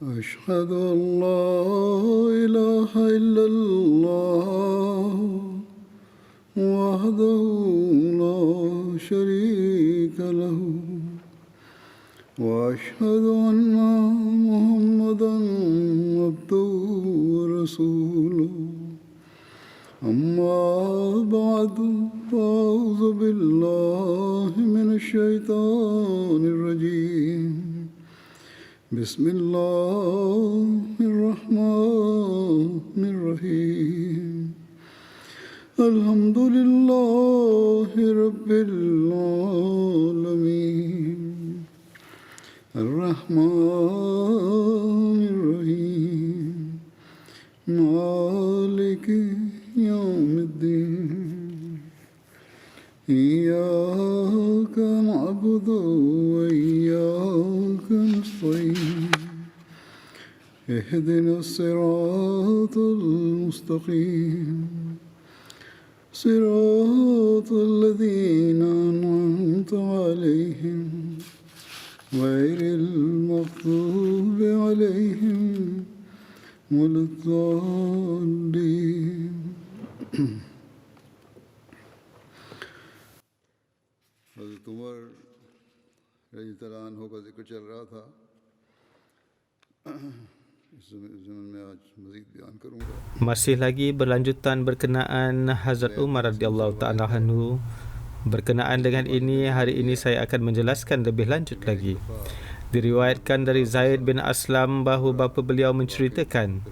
أشهد أن لا إله إلا الله وحده لا شريك له وأشهد أن محمدا عبده ورسوله أما بعد فأعوذ بالله من الشيطان الرجيم بسم الله الرحمن الرحيم الحمد لله رب العالمين الرحمن الرحيم مالك يوم الدين إياك نعبد وإياك نستعين اهدنا الصراط المستقيم صراط الذين أنعمت عليهم غير المغضوب عليهم ولا الضالين. حضرت عمر رضی اللہ عنہ کا ذکر چل رہا تھا. इस ज़मीन में आज मज़ीद बयान करूँगा. Masih lagi berlanjutan berkenaan Hazrat Umar radhiyallahu ta'ala anhu. Berkenaan dengan ini, hari ini saya akan menjelaskan lebih lanjut lagi. Diriwayatkan dari Zaid bin Aslam bahawa bapa beliau menceritakan,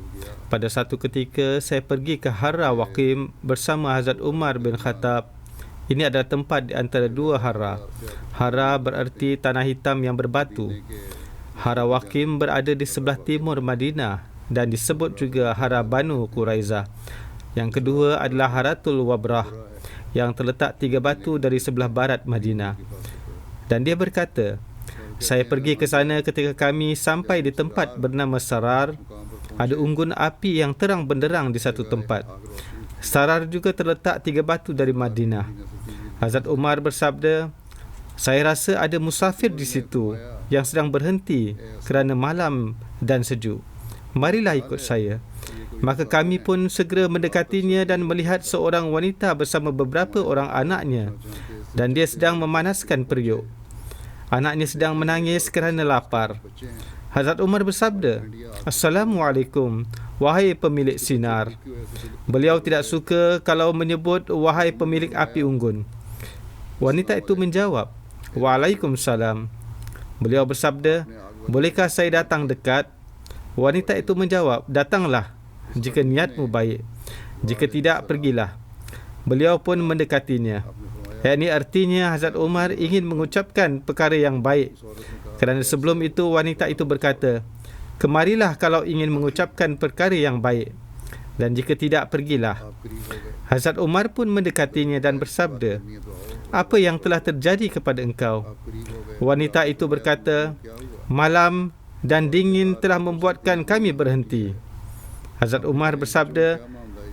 pada satu ketika saya pergi ke Hara Waqim bersama Hazrat Umar bin Khattab. Ini adalah tempat di antara dua Hara. Hara bererti tanah hitam yang berbatu. Hara Waqim berada di sebelah timur Madinah dan disebut juga Hara Banu Quraizah. Yang kedua adalah Haratul Wabrah yang terletak 3 batu dari sebelah barat Madinah. Dan dia berkata, saya pergi ke sana ketika kami sampai di tempat bernama Sarar. Ada unggun api yang terang benderang di satu tempat. Sarar juga terletak 3 batu dari Madinah. Hazrat Umar bersabda, saya rasa ada musafir di situ yang sedang berhenti kerana malam dan sejuk. Marilah ikut saya. Maka kami pun segera mendekatinya dan melihat seorang wanita bersama beberapa orang anaknya, dan dia sedang memanaskan periuk. Anaknya sedang menangis kerana lapar. Hazrat Umar bersabda, Assalamualaikum, wahai pemilik sinar. Beliau tidak suka kalau menyebut wahai pemilik api unggun. Wanita itu menjawab, Waalaikumsalam. Beliau bersabda, bolehkah saya datang dekat? Wanita itu menjawab, datanglah jika niatmu baik. Jika tidak, pergilah. Beliau pun mendekatinya. Yakni artinya Hazrat Umar ingin mengucapkan perkara yang baik. Kerana sebelum itu wanita itu berkata, kemarilah kalau ingin mengucapkan perkara yang baik. Dan jika tidak, pergilah. Hazrat Umar pun mendekatinya dan bersabda, apa yang telah terjadi kepada engkau? Wanita itu berkata, malam dan dingin telah membuatkan kami berhenti. Hazrat Umar bersabda,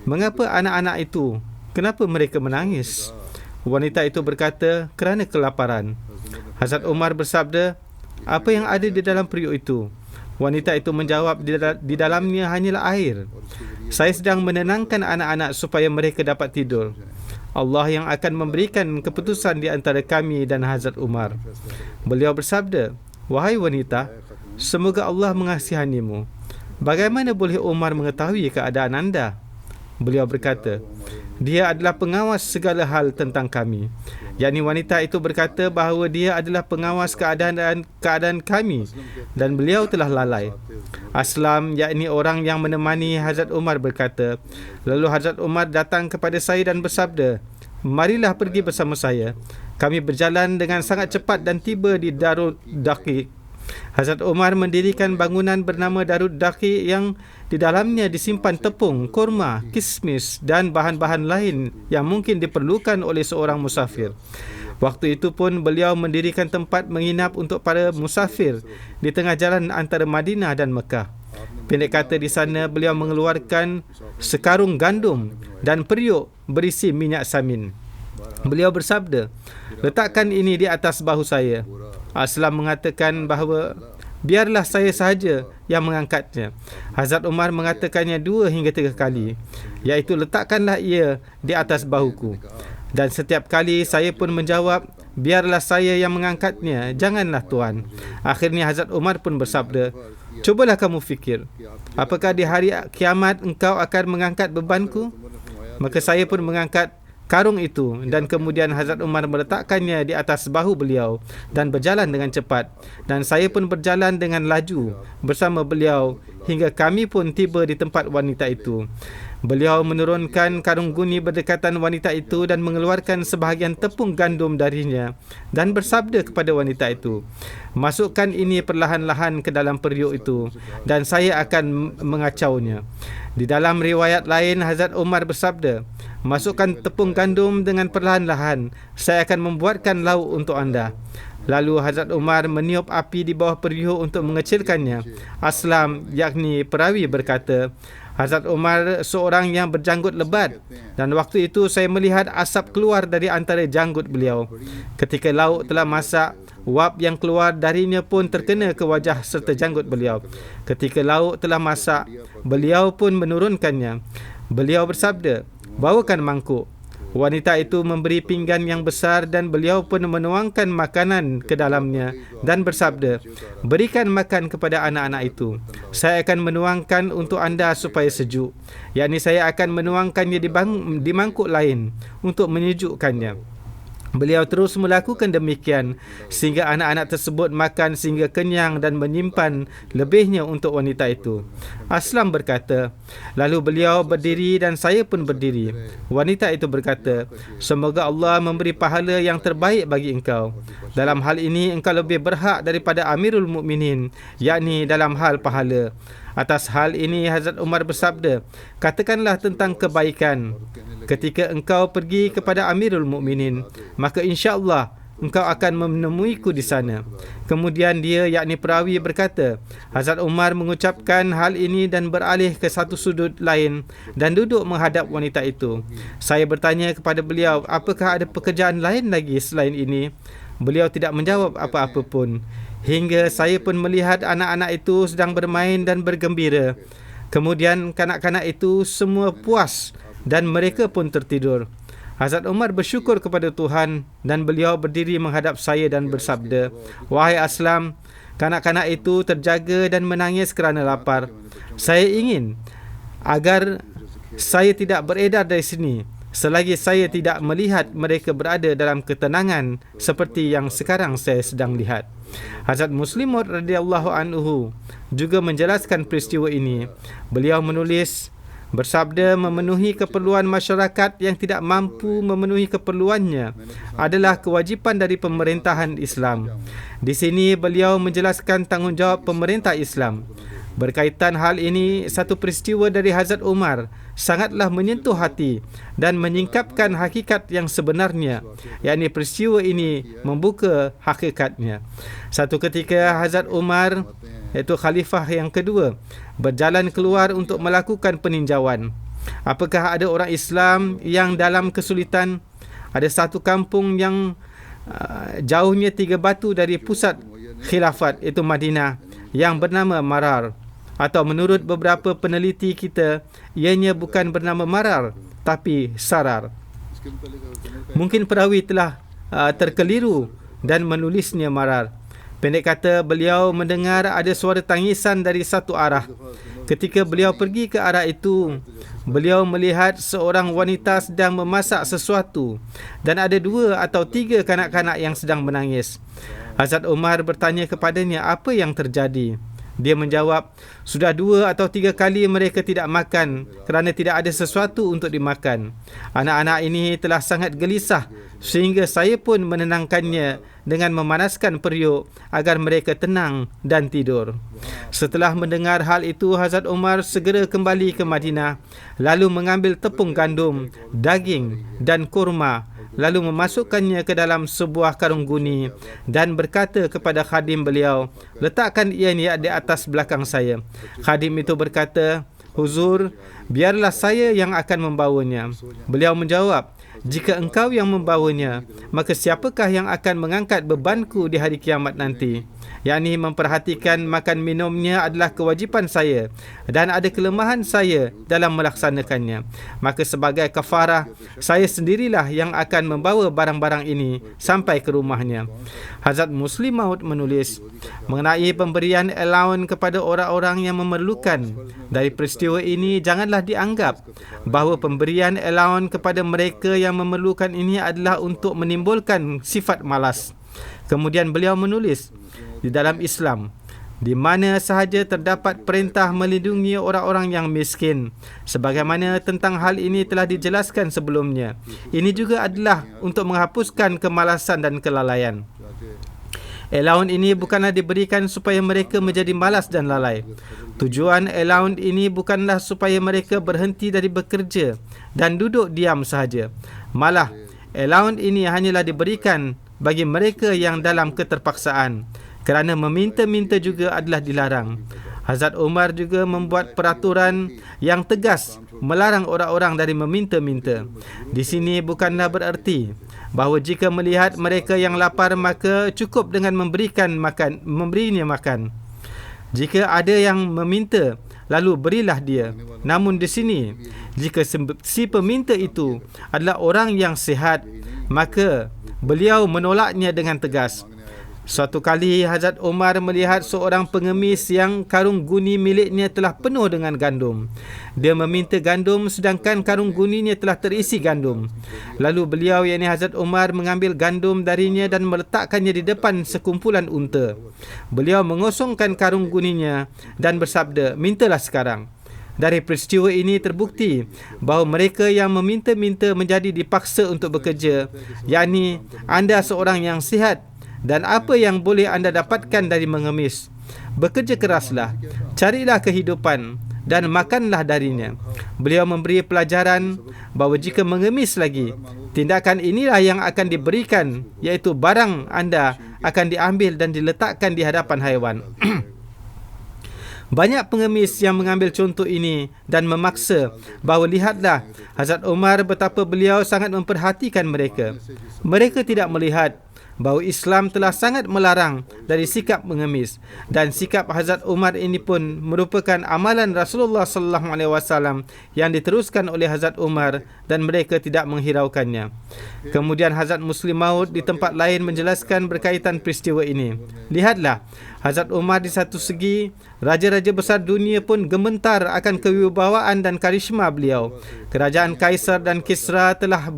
mengapa anak-anak itu? Kenapa mereka menangis? Wanita itu berkata, kerana kelaparan. Hazrat Umar bersabda, apa yang ada di dalam periuk itu? Wanita itu menjawab, di dalamnya hanyalah air. Saya sedang menenangkan anak-anak supaya mereka dapat tidur. Allah yang akan memberikan keputusan di antara kami dan Hazrat Umar. Beliau bersabda, wahai wanita, semoga Allah mengasihanimu. Bagaimana boleh Umar mengetahui keadaan anda? Beliau berkata, dia adalah pengawas segala hal tentang kami. Yakni wanita itu berkata bahawa dia adalah pengawas keadaan kami dan beliau telah lalai. Aslam, yakni orang yang menemani Hazrat Umar, berkata, lalu Hazrat Umar datang kepada saya dan bersabda, marilah pergi bersama saya. Kami berjalan dengan sangat cepat dan tiba di Darud Daqiq. Hazrat Umar mendirikan bangunan bernama Darud Daqiq yang di dalamnya disimpan tepung, kurma, kismis dan bahan-bahan lain yang mungkin diperlukan oleh seorang musafir. Waktu itu pun beliau mendirikan tempat menginap untuk para musafir di tengah jalan antara Madinah dan Mekah. Pendek kata, di sana beliau mengeluarkan sekarung gandum dan periuk berisi minyak samin. Beliau bersabda, letakkan ini di atas bahu saya. Aslam mengatakan bahawa biarlah saya sahaja yang mengangkatnya. Hazrat Umar mengatakannya 2 hingga 3 kali, iaitu letakkanlah ia di atas bahuku. Dan setiap kali saya pun menjawab, biarlah saya yang mengangkatnya, janganlah Tuan. Akhirnya Hazrat Umar pun bersabda, cubalah kamu fikir, apakah di hari kiamat engkau akan mengangkat bebanku? Maka saya pun mengangkat karung itu, dan kemudian Hazrat Umar meletakkannya di atas bahu beliau dan berjalan dengan cepat, dan saya pun berjalan dengan laju bersama beliau hingga kami pun tiba di tempat wanita itu. Beliau menurunkan karung guni berdekatan wanita itu dan mengeluarkan sebahagian tepung gandum darinya dan bersabda kepada wanita itu, masukkan ini perlahan-lahan ke dalam periuk itu dan saya akan mengacaunya. Di dalam riwayat lain, Hazrat Umar bersabda, masukkan tepung gandum dengan perlahan-lahan, saya akan membuatkan lauk untuk anda. Lalu Hazrat Umar meniup api di bawah periuk untuk mengecilkannya. Aslam, yakni perawi, berkata, Hazrat Umar seorang yang berjanggut lebat, dan waktu itu saya melihat asap keluar dari antara janggut beliau. Ketika lauk telah masak, wap yang keluar darinya pun terkena ke wajah serta janggut beliau. Ketika lauk telah masak, beliau pun menurunkannya. Beliau bersabda, bawakan mangkuk. Wanita itu memberi pinggan yang besar dan beliau pun menuangkan makanan ke dalamnya dan bersabda, berikan makan kepada anak-anak itu. Saya akan menuangkan untuk anda supaya sejuk. Yakni saya akan menuangkannya di mangkuk lain untuk menyejukkannya. Beliau terus melakukan demikian sehingga anak-anak tersebut makan sehingga kenyang dan menyimpan lebihnya untuk wanita itu. Aslam berkata, lalu beliau berdiri dan saya pun berdiri. Wanita itu berkata, semoga Allah memberi pahala yang terbaik bagi engkau. Dalam hal ini engkau lebih berhak daripada Amirul Mukminin, yakni dalam hal pahala. Atas hal ini Hazrat Umar bersabda, katakanlah tentang kebaikan. Ketika engkau pergi kepada Amirul Mukminin, maka insya-Allah engkau akan menemuiku di sana. Kemudian dia, yakni perawi, berkata, Hazrat Umar mengucapkan hal ini dan beralih ke satu sudut lain dan duduk menghadap wanita itu. Saya bertanya kepada beliau, apakah ada pekerjaan lain lagi selain ini? Beliau tidak menjawab apa-apa pun. Hingga saya pun melihat anak-anak itu sedang bermain dan bergembira. Kemudian kanak-kanak itu semua puas dan mereka pun tertidur. Hazrat Umar bersyukur kepada Tuhan dan beliau berdiri menghadap saya dan bersabda, wahai Aslam, kanak-kanak itu terjaga dan menangis kerana lapar. Saya ingin agar saya tidak beredar dari sini selagi saya tidak melihat mereka berada dalam ketenangan seperti yang sekarang saya sedang lihat. Hazrat Muslim Maud radhiyallahu anhu juga menjelaskan peristiwa ini. Beliau menulis, bersabda, memenuhi keperluan masyarakat yang tidak mampu memenuhi keperluannya adalah kewajipan dari pemerintahan Islam. Di sini beliau menjelaskan tanggungjawab pemerintah Islam. Berkaitan hal ini, satu peristiwa dari Hazrat Umar sangatlah menyentuh hati dan menyingkapkan hakikat yang sebenarnya, yakni peristiwa ini membuka hakikatnya. Satu ketika Hazrat Umar, iaitu khalifah yang kedua, berjalan keluar untuk melakukan peninjauan. Apakah ada orang Islam yang dalam kesulitan? Ada satu kampung yang jauhnya 3 batu dari pusat khilafat, iaitu Madinah, yang bernama Marar. Atau menurut beberapa peneliti kita, ianya bukan bernama Marar, tapi Sarar. Mungkin perawi telah terkeliru dan menulisnya Marar. Pendek kata, beliau mendengar ada suara tangisan dari satu arah. Ketika beliau pergi ke arah itu, beliau melihat seorang wanita sedang memasak sesuatu dan ada 2 atau 3 kanak-kanak yang sedang menangis. Hazrat Umar bertanya kepadanya apa yang terjadi. Dia menjawab, sudah 2 atau 3 kali mereka tidak makan kerana tidak ada sesuatu untuk dimakan. Anak-anak ini telah sangat gelisah sehingga saya pun menenangkannya dengan memanaskan periuk agar mereka tenang dan tidur. Setelah mendengar hal itu, Hazrat Umar segera kembali ke Madinah, lalu mengambil tepung gandum, daging dan kurma, lalu memasukkannya ke dalam sebuah karung guni dan berkata kepada khadim beliau, letakkan ianya di atas belakang saya. Khadim itu berkata, Huzur, biarlah saya yang akan membawanya. Beliau menjawab, jika engkau yang membawanya, maka siapakah yang akan mengangkat bebanku di hari kiamat nanti? yakni memperhatikan makan minumnya adalah kewajipan saya dan ada kelemahan saya dalam melaksanakannya. Maka sebagai kafarah, saya sendirilah yang akan membawa barang-barang ini sampai ke rumahnya. Hazrat Muslim Maud menulis mengenai pemberian allowance kepada orang-orang yang memerlukan. Dari peristiwa ini, janganlah dianggap bahawa pemberian allowance kepada mereka yang memerlukan ini adalah untuk menimbulkan sifat malas. Kemudian beliau menulis, di dalam Islam, di mana sahaja terdapat perintah melindungi orang-orang yang miskin, sebagaimana tentang hal ini telah dijelaskan sebelumnya, ini juga adalah untuk menghapuskan kemalasan dan kelalaian. Allowance ini bukanlah diberikan supaya mereka menjadi malas dan lalai. Tujuan allowance ini bukanlah supaya mereka berhenti dari bekerja dan duduk diam sahaja. Malah, allowance ini hanyalah diberikan bagi mereka yang dalam keterpaksaan, kerana meminta-minta juga adalah dilarang. Hazrat Umar juga membuat peraturan yang tegas melarang orang-orang dari meminta-minta. Di sini bukanlah bererti bahawa jika melihat mereka yang lapar maka cukup dengan memberinya makan. Jika ada yang meminta, lalu berilah dia. Namun di sini, jika si peminta itu adalah orang yang sihat, maka beliau menolaknya dengan tegas. Suatu kali Hazrat Umar melihat seorang pengemis yang karung guni miliknya telah penuh dengan gandum. Dia meminta gandum sedangkan karung guninya telah terisi gandum. Lalu beliau, yakni Hazrat Umar, mengambil gandum darinya dan meletakkannya di depan sekumpulan unta. Beliau mengosongkan karung guninya dan bersabda, "Mintalah sekarang." Dari peristiwa ini terbukti bahawa mereka yang meminta-minta menjadi dipaksa untuk bekerja, yakni anda seorang yang sihat, dan apa yang boleh anda dapatkan dari mengemis? Bekerja keraslah, carilah kehidupan dan makanlah darinya. Beliau memberi pelajaran bahawa jika mengemis lagi, tindakan inilah yang akan diberikan, iaitu barang anda akan diambil dan diletakkan di hadapan haiwan. Banyak pengemis yang mengambil contoh ini dan memaksa bahawa lihatlah Hazrat Umar betapa beliau sangat memperhatikan mereka. Mereka tidak melihat bahawa Islam telah sangat melarang dari sikap mengemis, dan sikap Hazrat Umar ini pun merupakan amalan Rasulullah sallallahu alaihi wasallam yang diteruskan oleh Hazrat Umar dan mereka tidak menghiraukannya. Kemudian Hazrat Muslim Maud di tempat lain menjelaskan berkaitan peristiwa ini. Lihatlah, Hazrat Umar di satu segi, raja-raja besar dunia pun gemetar akan kewibawaan dan karisma beliau. Kerajaan Kaisar dan Kisra telah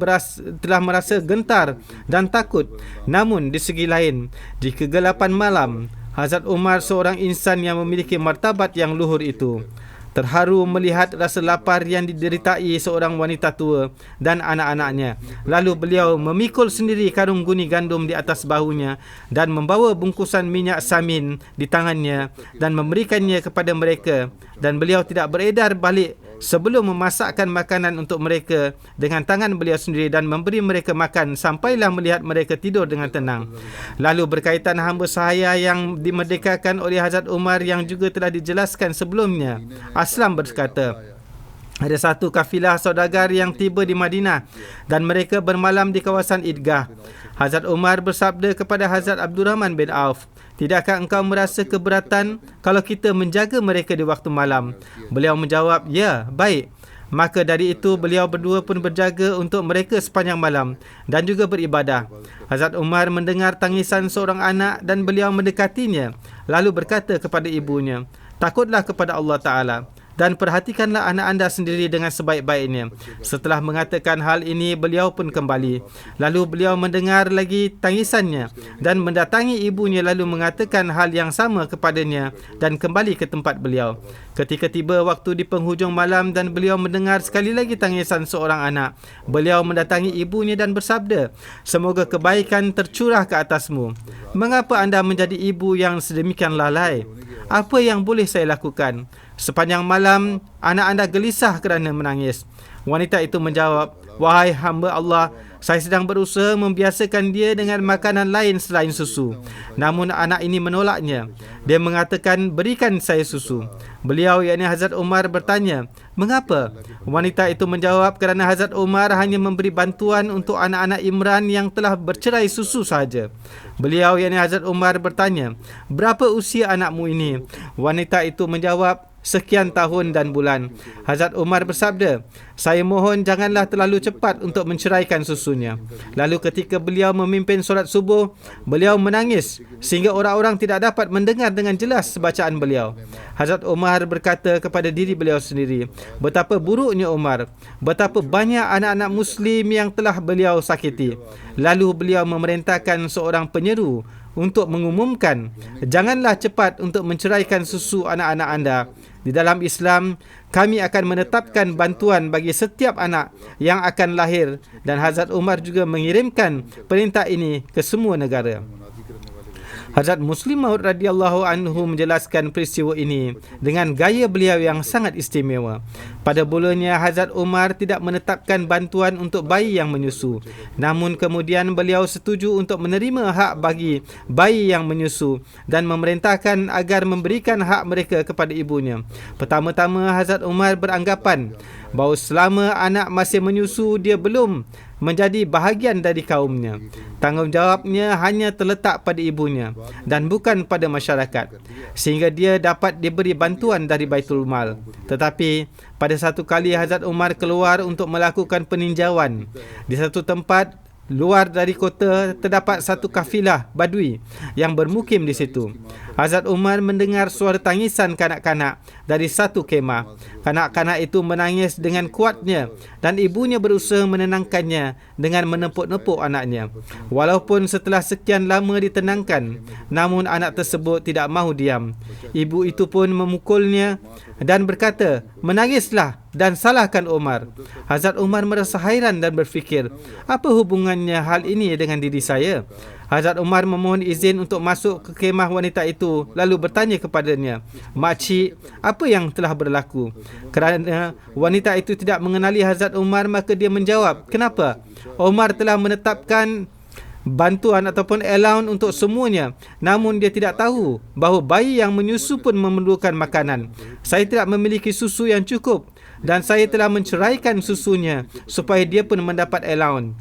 merasa gentar dan takut. Namun di segi lain, di kegelapan malam, Hazrat Umar, seorang insan yang memiliki martabat yang luhur itu, terharu melihat rasa lapar yang dideritai seorang wanita tua dan anak-anaknya. Lalu beliau memikul sendiri karung guni gandum di atas bahunya dan membawa bungkusan minyak samin di tangannya dan memberikannya kepada mereka, dan beliau tidak beredar balik sebelum memasakkan makanan untuk mereka dengan tangan beliau sendiri dan memberi mereka makan sampailah melihat mereka tidur dengan tenang. Lalu berkaitan hamba sahaya yang dimerdekakan oleh Hazrat Umar yang juga telah dijelaskan sebelumnya, Aslam berkata, ada satu kafilah saudagar yang tiba di Madinah dan mereka bermalam di kawasan Idgah. Hazrat Umar bersabda kepada Hazrat Abdurrahman bin Auf, "Tidakkah engkau merasa keberatan kalau kita menjaga mereka di waktu malam?" Beliau menjawab, "Ya, baik." Maka dari itu beliau berdua pun berjaga untuk mereka sepanjang malam dan juga beribadah. Hazrat Umar mendengar tangisan seorang anak dan beliau mendekatinya, lalu berkata kepada ibunya, "Takutlah kepada Allah Ta'ala dan perhatikanlah anak anda sendiri dengan sebaik-baiknya." Setelah mengatakan hal ini, beliau pun kembali. Lalu beliau mendengar lagi tangisannya dan mendatangi ibunya lalu mengatakan hal yang sama kepadanya dan kembali ke tempat beliau. Ketika tiba waktu di penghujung malam dan beliau mendengar sekali lagi tangisan seorang anak, beliau mendatangi ibunya dan bersabda, "Semoga kebaikan tercurah ke atasmu. Mengapa anda menjadi ibu yang sedemikian lalai? Apa yang boleh saya lakukan? Sepanjang malam, anak anda gelisah kerana menangis." Wanita itu menjawab, "Wahai hamba Allah, Saya sedang berusaha membiasakan dia dengan makanan lain selain susu. Namun anak ini menolaknya. Dia mengatakan, berikan saya susu. Beliau, yakni Hazrat Umar, bertanya, mengapa? Wanita itu menjawab, kerana Hazrat Umar hanya memberi bantuan untuk anak-anak Imran yang telah bercerai susu sahaja. Beliau, yakni Hazrat Umar, bertanya, berapa usia anakmu ini? Wanita itu menjawab, sekian tahun dan bulan. Hazrat Umar bersabda, saya mohon janganlah terlalu cepat untuk menceraikan susunya. Lalu ketika beliau memimpin solat subuh, beliau menangis sehingga orang-orang tidak dapat mendengar dengan jelas bacaan beliau. Hazrat Umar berkata kepada diri beliau sendiri, betapa buruknya Umar, betapa banyak anak-anak Muslim yang telah beliau sakiti. Lalu beliau memerintahkan seorang penyeru untuk mengumumkan, janganlah cepat untuk menceraikan susu anak-anak anda. Di dalam Islam, kami akan menetapkan bantuan bagi setiap anak yang akan lahir, dan Hazrat Umar juga mengirimkan perintah ini ke semua negara. Hazrat Muslim Maud radhiyallahu anhu menjelaskan peristiwa ini dengan gaya beliau yang sangat istimewa. Pada mulanya Hazrat Umar tidak menetapkan bantuan untuk bayi yang menyusu. Namun kemudian beliau setuju untuk menerima hak bagi bayi yang menyusu dan memerintahkan agar memberikan hak mereka kepada ibunya. Pertama-tama Hazrat Umar beranggapan bahawa selama anak masih menyusu, dia belum menjadi bahagian dari kaumnya. Tanggungjawabnya hanya terletak pada ibunya dan bukan pada masyarakat, sehingga dia dapat diberi bantuan dari Baitul Mal. Tetapi pada satu kali Hazrat Umar keluar untuk melakukan peninjauan di satu tempat luar dari kota, terdapat satu kafilah badui yang bermukim di situ. Hazrat Umar mendengar suara tangisan kanak-kanak dari satu kemah. Kanak-kanak itu menangis dengan kuatnya dan ibunya berusaha menenangkannya dengan menepuk-nepuk anaknya. Walaupun setelah sekian lama ditenangkan, namun anak tersebut tidak mahu diam. Ibu itu pun memukulnya dan berkata, menangislah dan salahkan Umar. Hazrat Umar merasa hairan dan berfikir, apa hubungannya hal ini dengan diri saya? Hazrat Umar memohon izin untuk masuk ke kemah wanita itu, lalu bertanya kepadanya, makcik, apa yang telah berlaku? Kerana wanita itu tidak mengenali Hazrat Umar, maka dia menjawab, kenapa? Umar telah menetapkan bantuan ataupun allowance untuk semuanya, namun dia tidak tahu bahawa bayi yang menyusu pun memerlukan makanan. Saya tidak memiliki susu yang cukup dan saya telah menceraikan susunya supaya dia pun mendapat allowance.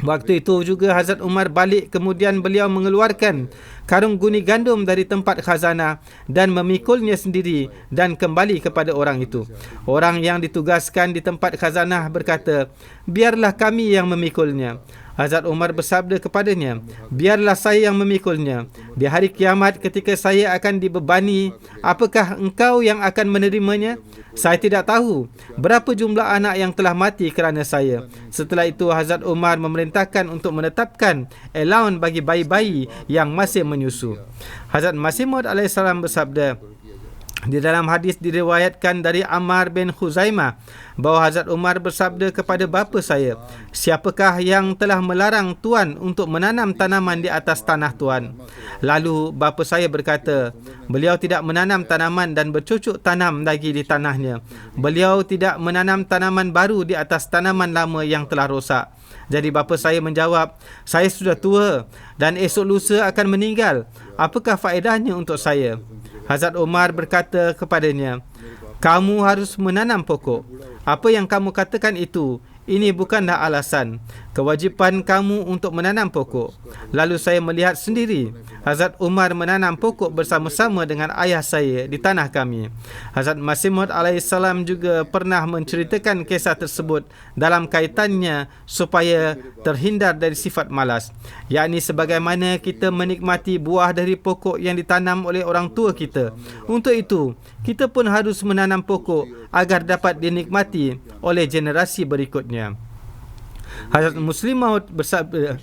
Waktu itu juga Hazrat Umar balik, kemudian beliau mengeluarkan karung guni gandum dari tempat khazanah dan memikulnya sendiri dan kembali kepada orang itu. Orang yang ditugaskan di tempat khazanah berkata, biarlah kami yang memikulnya. Hazrat Umar bersabda kepadanya, biarlah saya yang memikulnya. Di hari kiamat ketika saya akan dibebani, apakah engkau yang akan menerimanya? Saya tidak tahu berapa jumlah anak yang telah mati kerana saya. Setelah itu Hazrat Umar memerintahkan untuk menetapkan allowance bagi bayi-bayi yang masih menyusu. Hazrat Masih Maud AS bersabda, di dalam hadis diriwayatkan dari Ammar bin Khuzaimah bahawa Hazrat Umar bersabda kepada bapa saya, siapakah yang telah melarang tuan untuk menanam tanaman di atas tanah tuan? Lalu bapa saya berkata, beliau tidak menanam tanaman dan bercucuk tanam lagi di tanahnya. Beliau tidak menanam tanaman baru di atas tanaman lama yang telah rosak. Jadi bapa saya menjawab, saya sudah tua dan esok lusa akan meninggal. Apakah faedahnya untuk saya? Hazrat Umar berkata kepadanya, kamu harus menanam pokok. Apa yang kamu katakan itu, ini bukanlah alasan. Kewajipan kamu untuk menanam pokok. Lalu saya melihat sendiri Hazrat Umar menanam pokok bersama-sama dengan ayah saya di tanah kami. Hazrat Masih Maud AS juga pernah menceritakan kisah tersebut dalam kaitannya supaya terhindar dari sifat malas, yakni sebagaimana kita menikmati buah dari pokok yang ditanam oleh orang tua kita. Untuk itu, kita pun harus menanam pokok agar dapat dinikmati oleh generasi berikutnya. Hazrat Muslim Maud bersabda,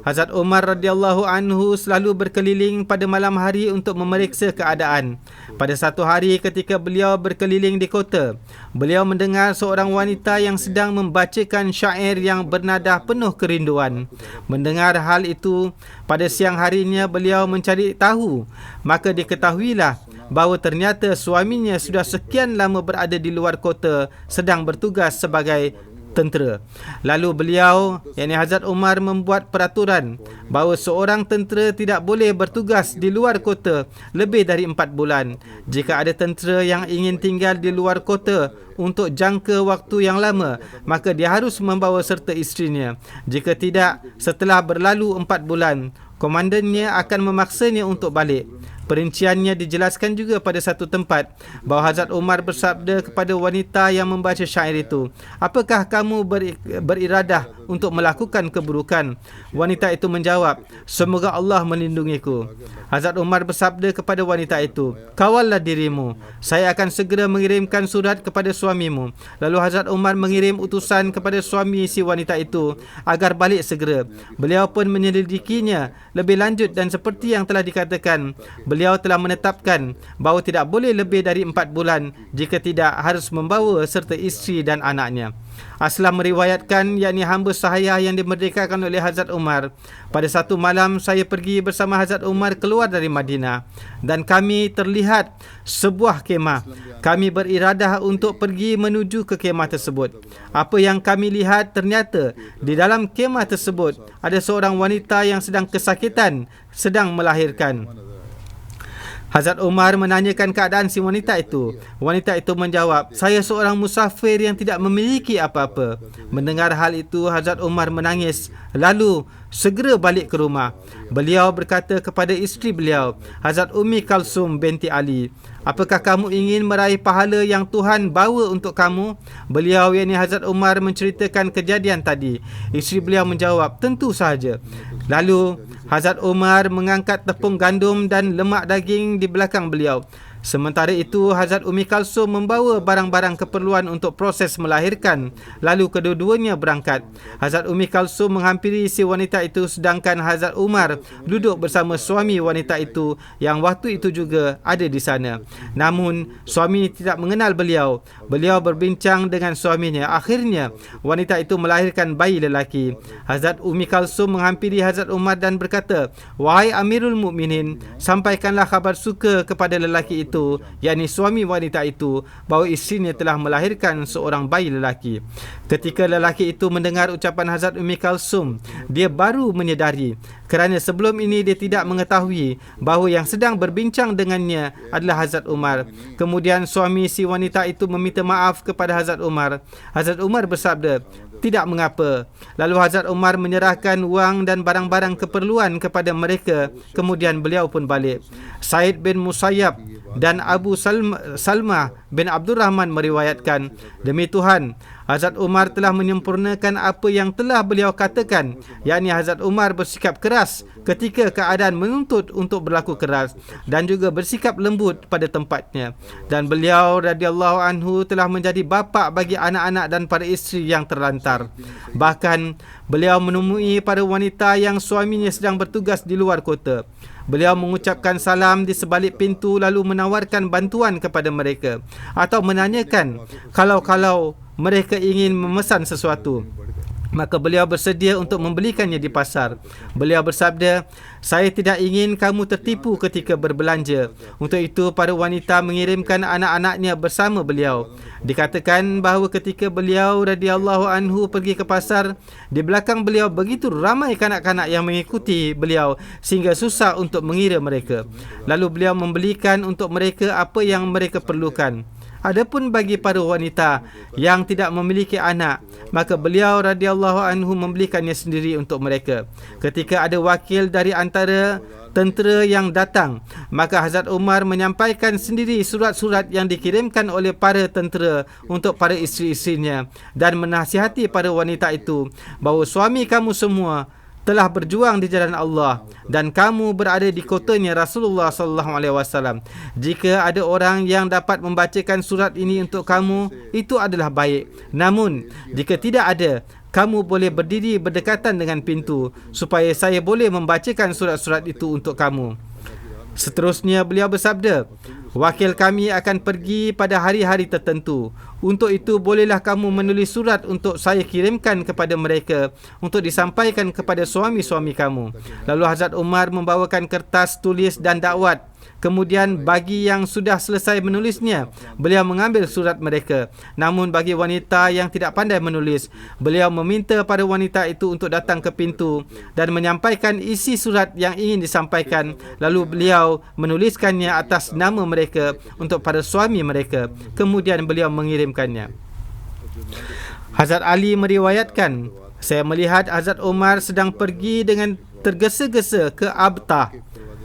Hazrat Umar radhiyallahu anhu selalu berkeliling pada malam hari untuk memeriksa keadaan. Pada satu hari ketika beliau berkeliling di kota, beliau mendengar seorang wanita yang sedang membacakan syair yang bernada penuh kerinduan. Mendengar hal itu, pada siang harinya beliau mencari tahu, maka diketahuilah bahawa ternyata suaminya sudah sekian lama berada di luar kota sedang bertugas sebagai tentera. Lalu beliau, yakni Hazrat Umar, membuat peraturan bahawa seorang tentera tidak boleh bertugas di luar kota lebih dari 4 bulan. Jika ada tentera yang ingin tinggal di luar kota untuk jangka waktu yang lama, maka dia harus membawa serta isterinya. Jika tidak, setelah berlalu 4 bulan, komandannya akan memaksanya untuk balik. Perinciannya dijelaskan juga pada satu tempat bahawa Hazrat Umar bersabda kepada wanita yang membaca syair itu, "Apakah kamu beriradah untuk melakukan keburukan?" Wanita itu menjawab, "Semoga Allah melindungiku." Hazrat Umar bersabda kepada wanita itu, "Kawallah dirimu, saya akan segera mengirimkan surat kepada suamimu." Lalu Hazrat Umar mengirim utusan kepada suami si wanita itu agar balik segera. Beliau pun menyelidikinya lebih lanjut dan seperti yang telah dikatakan, beliau telah menetapkan bahawa tidak boleh lebih dari 4 bulan, jika tidak harus membawa serta isteri dan anaknya. Aslam meriwayatkan, yakni hamba sahaya yang dimerdekakan oleh Hazrat Umar, pada satu malam saya pergi bersama Hazrat Umar keluar dari Madinah dan kami terlihat sebuah kemah. Kami beriradah untuk pergi menuju ke kemah tersebut. Apa yang kami lihat, ternyata di dalam kemah tersebut ada seorang wanita yang sedang kesakitan, sedang melahirkan. Hazrat Umar menanyakan keadaan si wanita itu. Wanita itu menjawab, "Saya seorang musafir yang tidak memiliki apa-apa." Mendengar hal itu, Hazrat Umar menangis, lalu segera balik ke rumah. Beliau berkata kepada isteri beliau, Hazrat Ummi Kalsum binti Ali, "Apakah kamu ingin meraih pahala yang Tuhan bawa untuk kamu?" Beliau, yakni Hazrat Umar, menceritakan kejadian tadi. Isteri beliau menjawab, "Tentu sahaja." Lalu Hazrat Umar mengangkat tepung gandum dan lemak daging di belakang beliau. Sementara itu, Hazrat Ummi Kalsum membawa barang-barang keperluan untuk proses melahirkan. Lalu kedua-duanya berangkat. Hazrat Ummi Kalsum menghampiri si wanita itu sedangkan Hazrat Umar duduk bersama suami wanita itu yang waktu itu juga ada di sana. Namun, suami tidak mengenal beliau. Beliau berbincang dengan suaminya. Akhirnya, wanita itu melahirkan bayi lelaki. Hazrat Ummi Kalsum menghampiri Hazrat Umar dan berkata, "Wahai Amirul Mukminin, sampaikanlah kabar suka kepada lelaki itu, yakni suami wanita itu, bahawa isterinya telah melahirkan seorang bayi lelaki." Ketika lelaki itu mendengar ucapan Hazrat Ummi Kalsum, dia baru menyedari kerana sebelum ini dia tidak mengetahui bahawa yang sedang berbincang dengannya adalah Hazrat Umar. Kemudian suami si wanita itu meminta maaf kepada Hazrat Umar. Hazrat Umar bersabda, "Tidak mengapa." Lalu Hazrat Umar menyerahkan wang dan barang-barang keperluan kepada mereka. Kemudian beliau pun balik. Said bin Musayyab dan Abu Salmah bin Abdul Rahman meriwayatkan, "Demi Tuhan, Hazrat Umar telah menyempurnakan apa yang telah beliau katakan, yakni Hazrat Umar bersikap keras ketika keadaan menuntut untuk berlaku keras dan juga bersikap lembut pada tempatnya. Dan beliau radhiyallahu anhu telah menjadi bapa bagi anak-anak dan para isteri yang terlantar. Bahkan beliau menemui para wanita yang suaminya sedang bertugas di luar kota. Beliau mengucapkan salam di sebalik pintu lalu menawarkan bantuan kepada mereka atau menanyakan kalau mereka ingin memesan sesuatu. Maka beliau bersedia untuk membelikannya di pasar. Beliau bersabda, "Saya tidak ingin kamu tertipu ketika berbelanja." Untuk itu, para wanita mengirimkan anak-anaknya bersama beliau. Dikatakan bahawa ketika beliau radhiyallahu anhu pergi ke pasar, di belakang beliau begitu ramai kanak-kanak yang mengikuti beliau sehingga susah untuk mengira mereka. Lalu beliau membelikan untuk mereka apa yang mereka perlukan. Adapun bagi para wanita yang tidak memiliki anak, maka beliau radhiyallahu anhu membelikannya sendiri untuk mereka. Ketika ada wakil dari antara tentera yang datang, maka Hazrat Umar menyampaikan sendiri surat-surat yang dikirimkan oleh para tentera untuk para isteri-isterinya dan menasihati para wanita itu bahawa suami kamu semua telah berjuang di jalan Allah dan kamu berada di kotanya Rasulullah sallallahu alaihi wasallam. Jika ada orang yang dapat membacakan surat ini untuk kamu, itu adalah baik. Namun, jika tidak ada, kamu boleh berdiri berdekatan dengan pintu supaya saya boleh membacakan surat-surat itu untuk kamu." Seterusnya beliau bersabda, "Wakil kami akan pergi pada hari-hari tertentu. Untuk itu bolehlah kamu menulis surat untuk saya kirimkan kepada mereka untuk disampaikan kepada suami-suami kamu." Lalu Hazrat Umar membawakan kertas tulis dan dakwat Kemudian bagi yang sudah selesai menulisnya, beliau mengambil surat mereka. Namun bagi wanita yang tidak pandai menulis, beliau meminta pada wanita itu untuk datang ke pintu dan menyampaikan isi surat yang ingin disampaikan. Lalu beliau menuliskannya atas nama mereka untuk para suami mereka. Kemudian beliau mengirimkannya. Hazrat Ali meriwayatkan, saya melihat Hazrat Umar sedang pergi dengan tergesa-gesa ke Abtah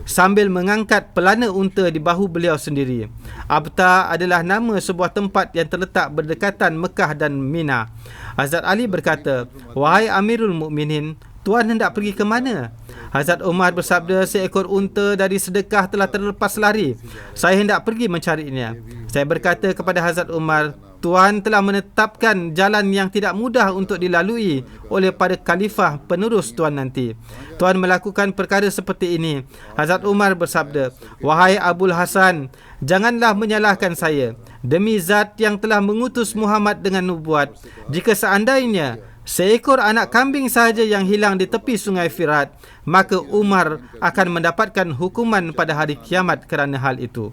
sambil mengangkat pelana unta di bahu beliau sendiri. Abtah adalah nama sebuah tempat yang terletak berdekatan Mekah dan Mina. Hazrat Ali berkata, wahai Amirul Mukminin, Tuan hendak pergi ke mana? Hazrat Umar bersabda, seekor unta dari sedekah telah terlepas lari. Saya hendak pergi mencarinya. Saya berkata kepada Hazrat Umar, Tuan telah menetapkan jalan yang tidak mudah untuk dilalui oleh para khalifah penerus Tuan nanti. Tuan melakukan perkara seperti ini. Hazrat Umar bersabda, wahai Abul Hasan, janganlah menyalahkan saya. Demi zat yang telah mengutus Muhammad dengan nubuat, jika seandainya seekor anak kambing sahaja yang hilang di tepi sungai Firat, maka Umar akan mendapatkan hukuman pada hari kiamat kerana hal itu.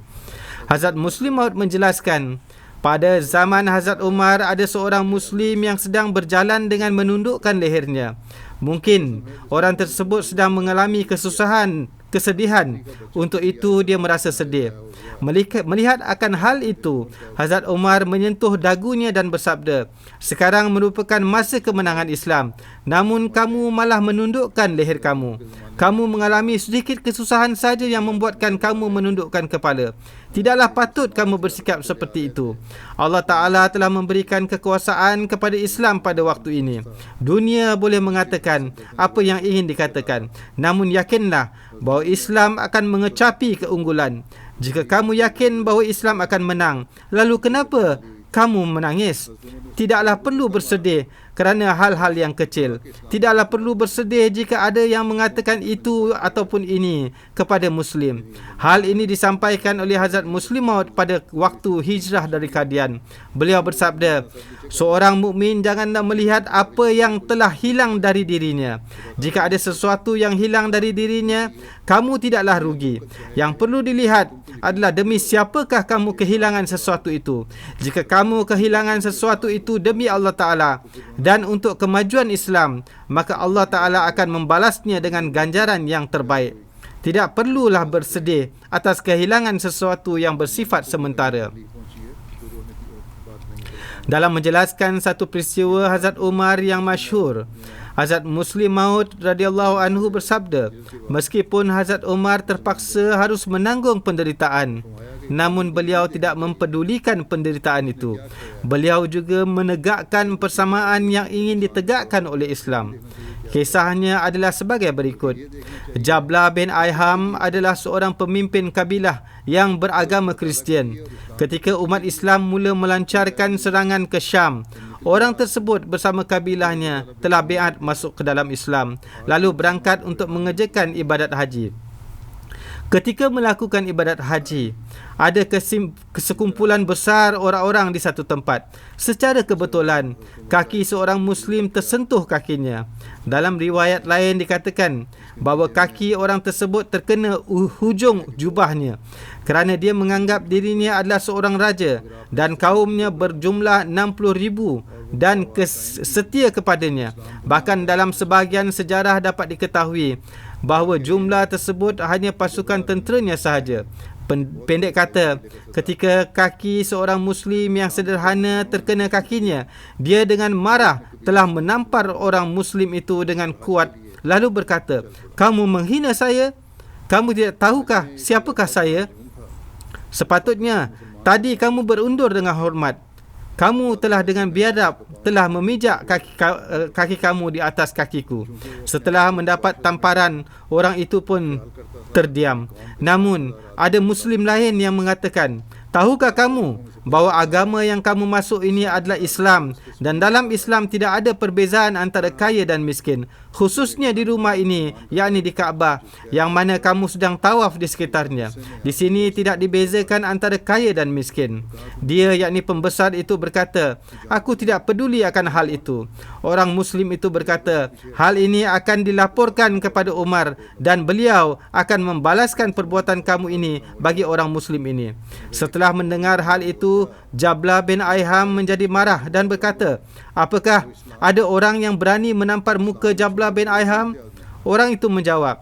Hazrat Muslim Maud menjelaskan, pada zaman Hazrat Umar ada seorang Muslim yang sedang berjalan dengan menundukkan lehernya. Mungkin orang tersebut sedang mengalami kesusahan, kesedihan. Untuk itu dia merasa sedih. Melihat akan hal itu, Hazrat Umar menyentuh dagunya dan bersabda, sekarang merupakan masa kemenangan Islam, namun kamu malah menundukkan leher kamu. Kamu mengalami sedikit kesusahan saja yang membuatkan kamu menundukkan kepala. Tidaklah patut kamu bersikap seperti itu. Allah Ta'ala telah memberikan kekuasaan kepada Islam pada waktu ini. Dunia boleh mengatakan apa yang ingin dikatakan, namun yakinlah bahawa Islam akan mengecapi keunggulan. Jika kamu yakin bahawa Islam akan menang, lalu kenapa kamu menangis? Tidaklah perlu bersedih kerana hal-hal yang kecil. Tidaklah perlu bersedih jika ada yang mengatakan itu ataupun ini kepada Muslim. Hal ini disampaikan oleh Hazrat Muslim Maud pada waktu hijrah dari Qadian. Beliau bersabda, seorang mukmin janganlah melihat apa yang telah hilang dari dirinya. Jika ada sesuatu yang hilang dari dirinya, kamu tidaklah rugi. Yang perlu dilihat adalah demi siapakah kamu kehilangan sesuatu itu. Jika kamu kehilangan sesuatu itu demi Allah Ta'ala dan untuk kemajuan Islam, maka Allah Ta'ala akan membalasnya dengan ganjaran yang terbaik. Tidak perlulah bersedih atas kehilangan sesuatu yang bersifat sementara. Dalam menjelaskan satu peristiwa Hazrat Umar yang masyhur, Hazrat Muslim Maud radhiyallahu anhu bersabda, meskipun Hazrat Umar terpaksa harus menanggung penderitaan, namun beliau tidak mempedulikan penderitaan itu. Beliau juga menegakkan persamaan yang ingin ditegakkan oleh Islam. Kisahnya adalah sebagai berikut. Jabla bin Ayham adalah seorang pemimpin kabilah yang beragama Kristian. Ketika umat Islam mula melancarkan serangan ke Syam, orang tersebut bersama kabilahnya telah biat masuk ke dalam Islam, lalu berangkat untuk mengerjakan ibadat haji. Ketika melakukan ibadat haji, ada kesekumpulan besar orang-orang di satu tempat. Secara kebetulan, kaki seorang Muslim tersentuh kakinya. Dalam riwayat lain dikatakan bahawa kaki orang tersebut terkena hujung jubahnya kerana dia menganggap dirinya adalah seorang raja dan kaumnya berjumlah 60,000 dan setia kepadanya. Bahkan dalam sebahagian sejarah dapat diketahui bahawa jumlah tersebut hanya pasukan tenteranya sahaja. Pendek kata, ketika kaki seorang Muslim yang sederhana terkena kakinya, dia dengan marah telah menampar orang Muslim itu dengan kuat, lalu berkata, kamu menghina saya? Kamu tidak tahukah siapakah saya? Sepatutnya tadi kamu berundur dengan hormat. Kamu telah dengan biadab telah memijak kaki kamu di atas kakiku. Setelah mendapat tamparan, orang itu pun terdiam. Namun ada Muslim lain yang mengatakan, tahukah kamu bahawa agama yang kamu masuk ini adalah Islam, dan dalam Islam tidak ada perbezaan antara kaya dan miskin, khususnya di rumah ini, yakni di Kaabah, yang mana kamu sedang tawaf di sekitarnya. Di sini tidak dibezakan antara kaya dan miskin. Dia, yakni pembesar itu, berkata, aku tidak peduli akan hal itu. Orang Muslim itu berkata, hal ini akan dilaporkan kepada Umar dan beliau akan membalaskan perbuatan kamu ini bagi orang Muslim ini. Setelah mendengar hal itu, Jablah bin Aiham menjadi marah dan berkata, apakah ada orang yang berani menampar muka Jablah bin Aiham? Orang itu menjawab,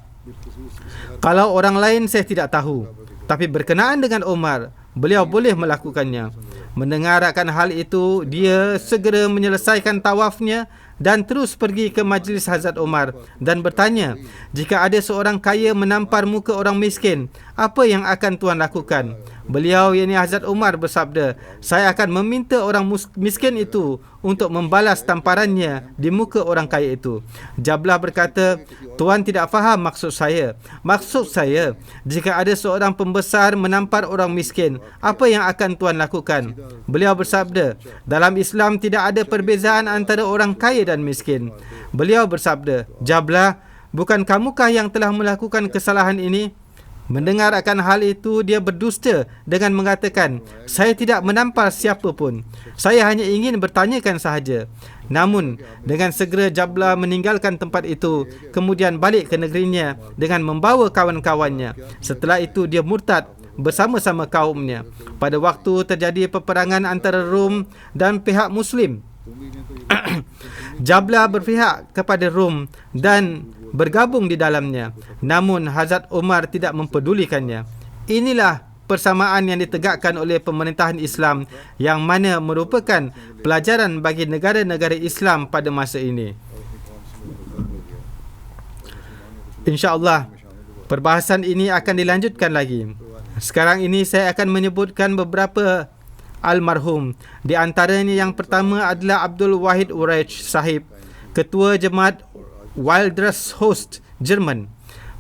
kalau orang lain saya tidak tahu, tapi berkenaan dengan Umar, beliau boleh melakukannya. Mendengar akan hal itu, dia segera menyelesaikan tawafnya dan terus pergi ke majlis Hazrat Umar dan bertanya, jika ada seorang kaya menampar muka orang miskin, apa yang akan tuan lakukan? Beliau, yakni Hazrat Umar, bersabda, saya akan meminta orang miskin itu untuk membalas tamparannya di muka orang kaya itu. Jablah berkata, tuan tidak faham maksud saya. Maksud saya, jika ada seorang pembesar menampar orang miskin, apa yang akan tuan lakukan? Beliau bersabda, dalam Islam tidak ada perbezaan antara orang kaya dan miskin. Beliau bersabda, Jablah, bukan kamukah yang telah melakukan kesalahan ini? Mendengar akan hal itu, dia berdusta dengan mengatakan, saya tidak menampar siapa pun. Saya hanya ingin bertanyakan sahaja. Namun, dengan segera Jablah meninggalkan tempat itu, kemudian balik ke negerinya dengan membawa kawan-kawannya. Setelah itu, dia murtad bersama-sama kaumnya. Pada waktu terjadi peperangan antara Rom dan pihak Muslim, Jablah berpihak kepada Rom dan bergabung di dalamnya. Namun Hazrat Umar tidak mempedulikannya. Inilah persamaan yang ditegakkan oleh pemerintahan Islam, yang mana merupakan pelajaran bagi negara-negara Islam pada masa ini. InsyaAllah perbahasan ini akan dilanjutkan lagi. Sekarang ini saya akan menyebutkan beberapa almarhum. Di antaranya yang pertama adalah Abdul Wahid Ureich Sahib, Ketua Jemaat Wilders-Host Jerman.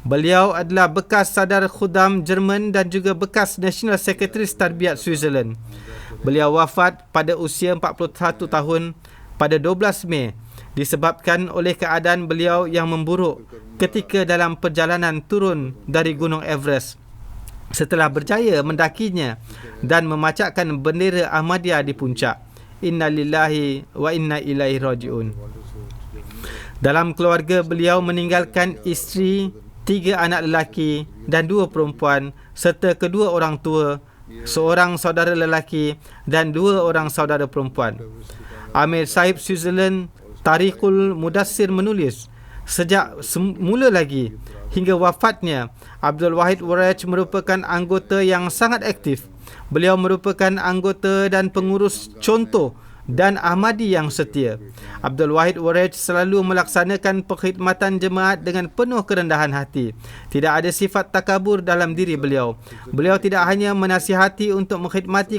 Beliau adalah bekas Sadar Khudam Jerman dan juga bekas National Secretary Tarbiyat Switzerland. Beliau wafat pada usia 41 tahun pada 12 Mei disebabkan oleh keadaan beliau yang memburuk ketika dalam perjalanan turun dari Gunung Everest setelah berjaya mendakinya dan memacakkan bendera Ahmadiyah di puncak. Inna lillahi wa inna ilaihi raji'un. Dalam keluarga, beliau meninggalkan isteri, 3 anak lelaki dan 2 perempuan serta kedua orang tua, seorang saudara lelaki dan 2 orang saudara perempuan. Amir Sahib Switzerland Tarikhul Mudassir menulis, sejak semula lagi hingga wafatnya, Abdul Wahid Ureich merupakan anggota yang sangat aktif. Beliau merupakan anggota dan pengurus contoh dan Ahmadi yang setia. Abdul Wahid Ureich selalu melaksanakan perkhidmatan jemaat dengan penuh kerendahan hati. Tidak ada sifat takabur dalam diri beliau. Beliau tidak hanya menasihati untuk mengkhidmati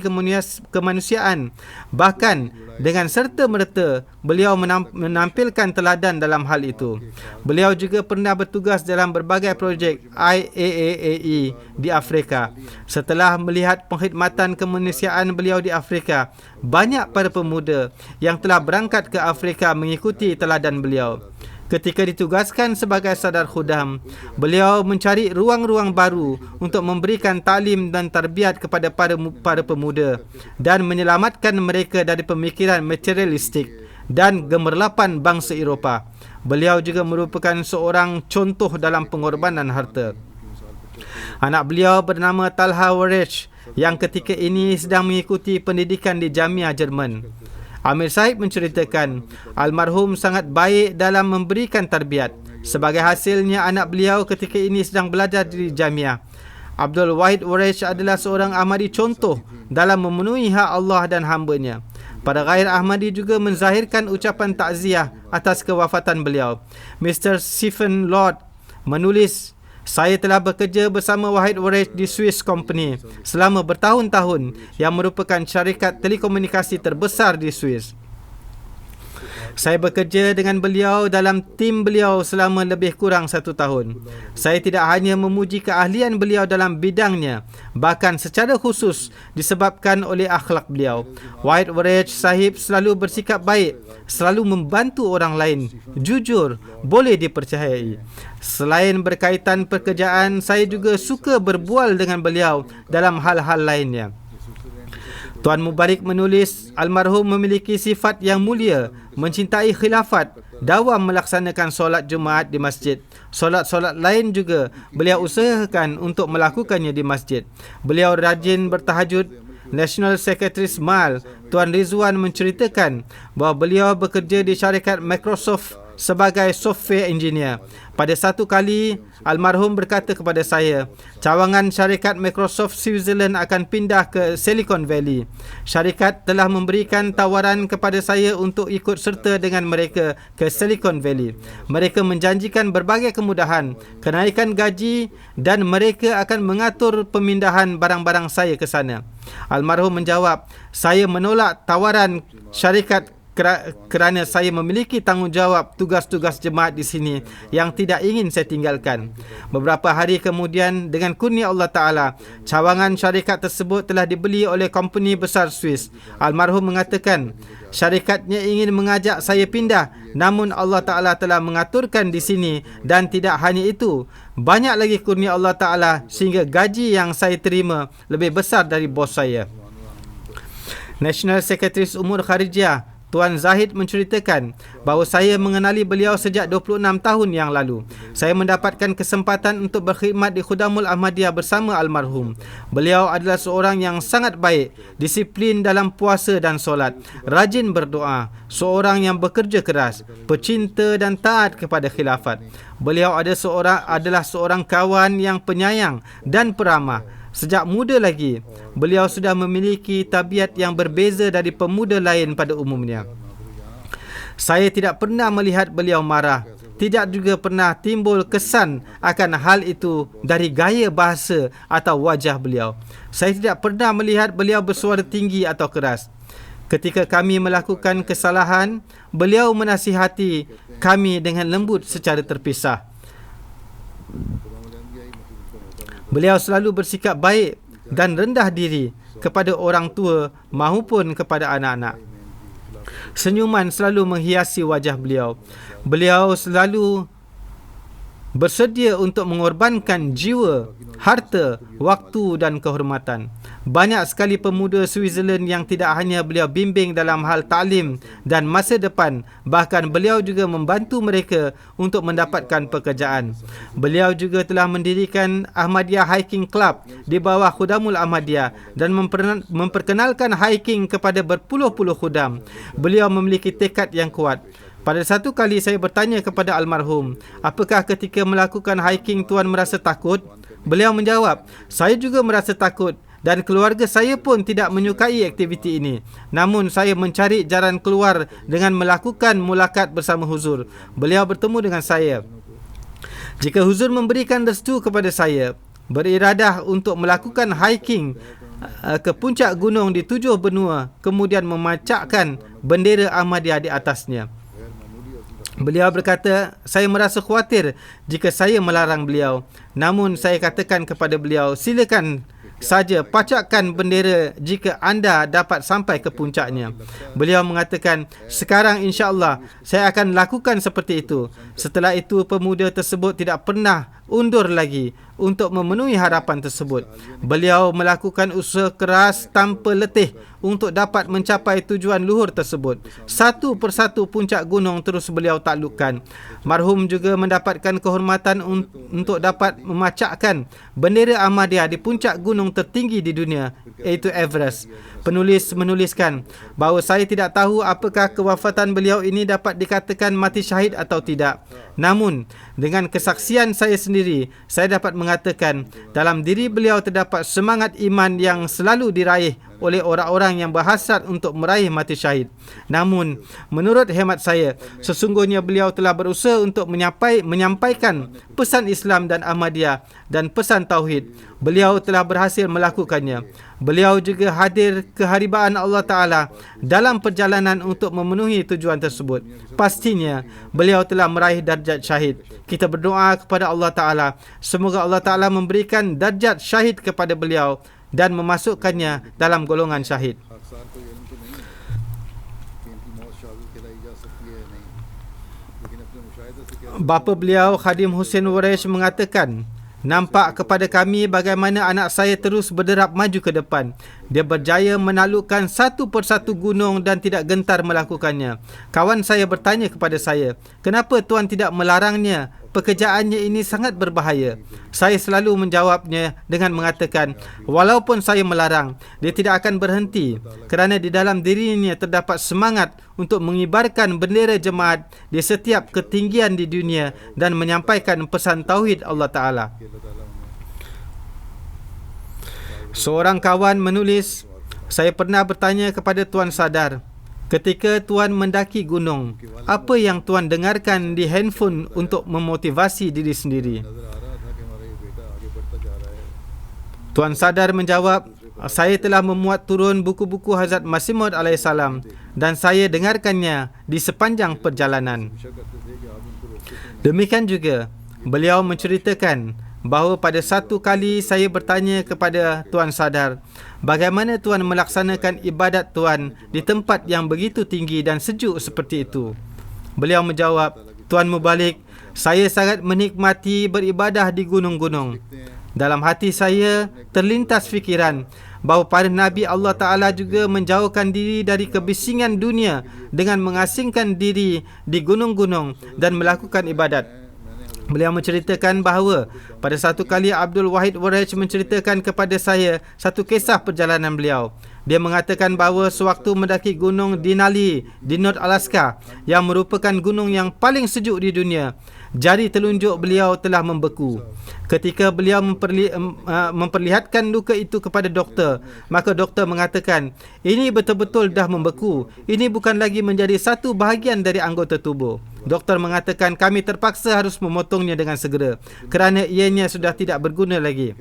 kemanusiaan, bahkan dengan serta-merta beliau menampilkan teladan dalam hal itu. Beliau juga pernah bertugas dalam berbagai projek IAAAE di Afrika. Setelah melihat perkhidmatan kemanusiaan beliau di Afrika, banyak para pemuda yang telah berangkat ke Afrika mengikuti teladan beliau. Ketika ditugaskan sebagai Sadar Khudam, beliau mencari ruang-ruang baru untuk memberikan taklim dan tarbiyat kepada para pemuda dan menyelamatkan mereka dari pemikiran materialistik dan gemerlapan bangsa Eropah. Beliau juga merupakan seorang contoh dalam pengorbanan harta. Anak beliau bernama Talha Ureich yang ketika ini sedang mengikuti pendidikan di Jamiah Jerman. Amir Sahib menceritakan, almarhum sangat baik dalam memberikan tarbiyat. Sebagai hasilnya, anak beliau ketika ini sedang belajar di Jamiah. Abdul Wahid Ureich adalah seorang Ahmadi contoh dalam memenuhi hak Allah dan hamba-Nya. Para ghair Ahmadi juga menzahirkan ucapan takziah atas kewafatan beliau. Mr. Stephen Lord menulis, saya telah bekerja bersama Wahid Ureich di Swiss Company selama bertahun-tahun, yang merupakan syarikat telekomunikasi terbesar di Swiss. Saya bekerja dengan beliau dalam tim beliau selama lebih kurang 1 tahun. Saya tidak hanya memuji keahlian beliau dalam bidangnya, bahkan secara khusus disebabkan oleh akhlak beliau. Wahid Waraj Sahib selalu bersikap baik, selalu membantu orang lain, jujur, boleh dipercayai. Selain berkaitan pekerjaan, saya juga suka berbual dengan beliau dalam hal-hal lainnya. Tuan Mubarik menulis, almarhum memiliki sifat yang mulia, mencintai khilafat, dawam melaksanakan solat Jumaat di masjid. Solat-solat lain juga beliau usahakan untuk melakukannya di masjid. Beliau rajin bertahajud. National Secretary SMAL, Tuan Rizwan menceritakan bahawa beliau bekerja di syarikat Microsoft sebagai software engineer. Pada satu kali, almarhum berkata kepada saya, cawangan syarikat Microsoft Switzerland akan pindah ke Silicon Valley. Syarikat telah memberikan tawaran kepada saya untuk ikut serta dengan mereka ke Silicon Valley. Mereka menjanjikan berbagai kemudahan, kenaikan gaji dan mereka akan mengatur pemindahan barang-barang saya ke sana. Almarhum menjawab, saya menolak tawaran syarikat kerana saya memiliki tanggungjawab tugas-tugas jemaat di sini yang tidak ingin saya tinggalkan. Beberapa hari kemudian, dengan kurnia Allah Ta'ala, cawangan syarikat tersebut telah dibeli oleh company besar Swiss. Almarhum mengatakan, syarikatnya ingin mengajak saya pindah, namun Allah Ta'ala telah mengaturkan di sini, dan tidak hanya itu, banyak lagi kurnia Allah Ta'ala sehingga gaji yang saya terima lebih besar dari bos saya. National Secretary Umur Kharijiyah Tuan Zahid menceritakan bahawa saya mengenali beliau sejak 26 tahun yang lalu. Saya mendapatkan kesempatan untuk berkhidmat di Khudamul Ahmadiyah bersama almarhum. Beliau adalah seorang yang sangat baik, disiplin dalam puasa dan solat, rajin berdoa, seorang yang bekerja keras, pecinta dan taat kepada khilafat. Beliau adalah seorang kawan yang penyayang dan peramah. Sejak muda lagi, beliau sudah memiliki tabiat yang berbeza dari pemuda lain pada umumnya. Saya tidak pernah melihat beliau marah. Tidak juga pernah timbul kesan akan hal itu dari gaya bahasa atau wajah beliau. Saya tidak pernah melihat beliau bersuara tinggi atau keras. Ketika kami melakukan kesalahan, beliau menasihati kami dengan lembut secara terpisah. Beliau selalu bersikap baik dan rendah diri kepada orang tua maupun kepada anak-anak. Senyuman selalu menghiasi wajah beliau. Beliau selalu bersedia untuk mengorbankan jiwa, harta, waktu dan kehormatan. Banyak sekali pemuda Switzerland yang tidak hanya beliau bimbing dalam hal taklim dan masa depan, bahkan beliau juga membantu mereka untuk mendapatkan pekerjaan. Beliau juga telah mendirikan Ahmadiyah Hiking Club di bawah Khudamul Ahmadiyah dan memperkenalkan hiking kepada berpuluh-puluh khudam. Beliau memiliki tekad yang kuat. Pada satu kali saya bertanya kepada almarhum, apakah ketika melakukan hiking tuan merasa takut? Beliau menjawab, saya juga merasa takut dan keluarga saya pun tidak menyukai aktiviti ini. Namun saya mencari jalan keluar dengan melakukan mulakat bersama huzur. Beliau bertemu dengan saya. Jika huzur memberikan restu kepada saya, beriradah untuk melakukan hiking ke puncak gunung di 7 benua, kemudian memacakkan bendera Ahmadiyah di atasnya. Beliau berkata, saya merasa khawatir jika saya melarang beliau. Namun saya katakan kepada beliau, silakan saja pacakkan bendera jika anda dapat sampai ke puncaknya. Beliau mengatakan, sekarang insya-Allah saya akan lakukan seperti itu. Setelah itu pemuda tersebut tidak pernah undur lagi untuk memenuhi harapan tersebut. Beliau melakukan usaha keras tanpa letih untuk dapat mencapai tujuan luhur tersebut. Satu persatu puncak gunung terus beliau taklukkan. Marhum juga mendapatkan kehormatan untuk dapat memacakkan bendera Ahmadiyah di puncak gunung tertinggi di dunia, iaitu Everest. Penulis menuliskan bahawa saya tidak tahu apakah kewafatan beliau ini dapat dikatakan mati syahid atau tidak. Namun, dengan kesaksian saya sendiri, saya dapat mengatakan dalam diri beliau terdapat semangat iman yang selalu diraih oleh orang-orang yang berhasrat untuk meraih mati syahid. Namun, menurut hemat saya, sesungguhnya beliau telah berusaha untuk menyampaikan pesan Islam dan Ahmadiyah dan pesan Tauhid. Beliau telah berhasil melakukannya. Beliau juga hadir keharibaan Allah Ta'ala dalam perjalanan untuk memenuhi tujuan tersebut. Pastinya, beliau telah meraih darjat syahid. Kita berdoa kepada Allah Ta'ala, semoga Allah Ta'ala memberikan darjat syahid kepada beliau dan memasukkannya dalam golongan syahid. अक्सर कोई इल्म तो नहीं है कि इनकी मौत शादी खिलाई जा सकती है नहीं, लेकिन अपने मुशाहिदे से क्या Bapa beliau Khadim Hussein Waresh mengatakan, nampak kepada kami bagaimana anak saya terus berderap maju ke depan. Dia berjaya menaklukkan satu persatu gunung dan tidak gentar melakukannya. Kawan saya bertanya kepada saya, kenapa Tuan tidak melarangnya? Pekerjaannya ini sangat berbahaya. Saya selalu menjawabnya dengan mengatakan, walaupun saya melarang, dia tidak akan berhenti kerana di dalam dirinya terdapat semangat untuk mengibarkan bendera jemaat di setiap ketinggian di dunia dan menyampaikan pesan Tauhid Allah Ta'ala. Seorang kawan menulis, saya pernah bertanya kepada Tuan Sadar, ketika Tuan mendaki gunung, apa yang Tuan dengarkan di handphone untuk memotivasi diri sendiri? नजर आ रहा था कि हमारा ये बेटा आगे बढ़ता जा रहा है। Tuan Sadar menjawab, saya telah memuat turun buku-buku Hazrat Masih Maud alaihissalam dan saya dengarkannya di sepanjang perjalanan. पूछा करते थे कि आप उनको रोकते क्यों नहीं? Demikian juga, beliau menceritakan bahawa pada satu kali saya bertanya kepada Tuan Sadar, bagaimana Tuan melaksanakan ibadat Tuan di tempat yang begitu tinggi dan sejuk seperti itu? Beliau menjawab, Tuan Mubalik, saya sangat menikmati beribadah di gunung-gunung. Dalam hati saya terlintas fikiran bahawa para Nabi Allah Ta'ala juga menjauhkan diri dari kebisingan dunia dengan mengasingkan diri di gunung-gunung dan melakukan ibadat. Beliau menceritakan bahawa pada satu kali Abdul Wahid Waresh menceritakan kepada saya satu kisah perjalanan beliau. Dia mengatakan bahawa sewaktu mendaki gunung Denali di North Alaska yang merupakan gunung yang paling sejuk di dunia, jari telunjuk beliau telah membeku. Ketika beliau memperlihatkan luka itu kepada doktor, maka doktor mengatakan, ini betul-betul dah membeku. Ini bukan lagi menjadi satu bahagian dari anggota tubuh. Doktor mengatakan kami terpaksa harus memotongnya dengan segera kerana ianya sudah tidak berguna lagi.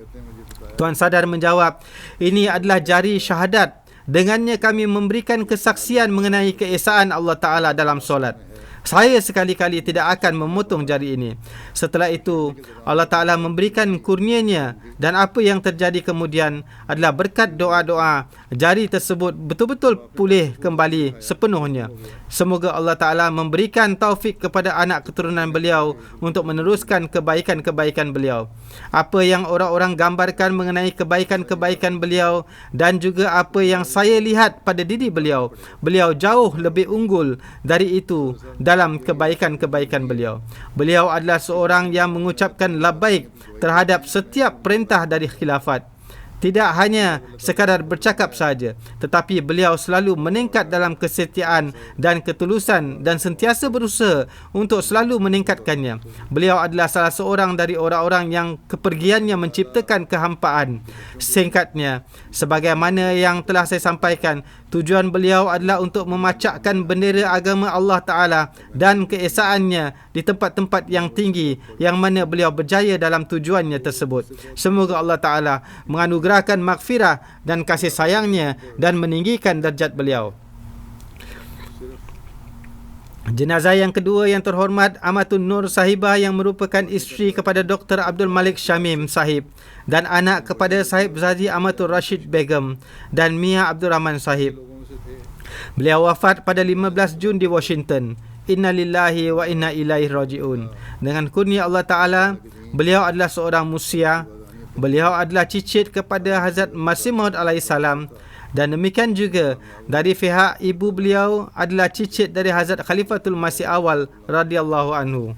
Tuan Sadar menjawab, ini adalah jari syahadat. Dengannya kami memberikan kesaksian mengenai keesaan Allah Ta'ala dalam solat. Saya sekali-kali tidak akan memotong jari ini. Setelah itu, Allah Ta'ala memberikan kurnianya dan apa yang terjadi kemudian adalah berkat doa-doa, jari tersebut betul-betul pulih kembali sepenuhnya. Semoga Allah Ta'ala memberikan taufik kepada anak keturunan beliau untuk meneruskan kebaikan-kebaikan beliau. Apa yang orang-orang gambarkan mengenai kebaikan-kebaikan beliau dan juga apa yang saya lihat pada diri beliau, beliau jauh lebih unggul dari itu dalam kebaikan-kebaikan beliau. Beliau adalah seorang yang mengucapkan labbaik terhadap setiap perintah dari khilafat. Tidak hanya sekadar bercakap saja, tetapi beliau selalu meningkat dalam kesetiaan dan ketulusan dan sentiasa berusaha untuk selalu meningkatkannya. Beliau adalah salah seorang dari orang-orang yang kepergiannya menciptakan kehampaan. Singkatnya, sebagaimana yang telah saya sampaikan, tujuan beliau adalah untuk memacakkan bendera agama Allah Ta'ala dan keesaannya di tempat-tempat yang tinggi yang mana beliau berjaya dalam tujuannya tersebut. Semoga Allah Ta'ala menganugerahkan maghfirah dan kasih sayangnya dan meninggikan darjat beliau. Jenazah yang kedua yang terhormat Amatun Nur Sahibah yang merupakan isteri kepada Dr. Abdul Malik Syamim Sahib dan anak kepada Sahib Zazi Amatul Rashid Begum dan Mia Abdul Rahman Sahib. Beliau wafat pada 15 Jun di Washington. Inna lillahi wa inna ilaihi raji'un. Dengan kurnia Allah Ta'ala, beliau adalah seorang musia. Beliau adalah cicit kepada Hazrat Masih Maud alaihissalam. Dan demikian juga dari pihak ibu beliau adalah cicit dari Hazrat Khalifatul Masih Awal radhiyallahu anhu.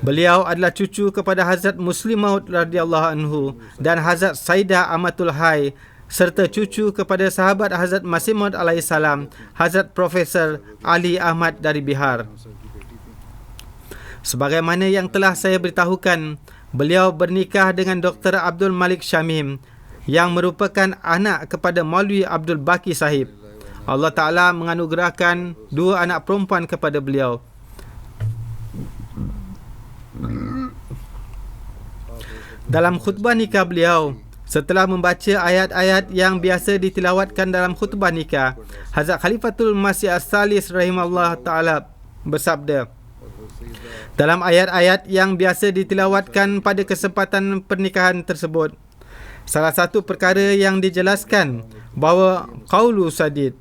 Beliau adalah cucu kepada Hazrat Muslim Maud radhiyallahu anhu dan Hazrat Saidah Amatul Hai serta cucu kepada sahabat Hazrat Masih Maud alaihissalam, Hazrat Profesor Ali Ahmad dari Bihar. Sebagaimana yang telah saya beritahukan, beliau bernikah dengan Dr. Abdul Malik Syamim yang merupakan anak kepada Maulwi Abdul Baqi Sahib. Allah Ta'ala menganugerahkan 2 anak perempuan kepada beliau. Dalam khutbah nikah beliau, setelah membaca ayat-ayat yang biasa ditilawatkan dalam khutbah nikah, Hazrat Khalifatul Masih As-Salis rahimahullah ta'ala bersabda, dalam ayat-ayat yang biasa ditilawatkan pada kesempatan pernikahan tersebut, salah satu perkara yang dijelaskan bahawa qaulu sadid,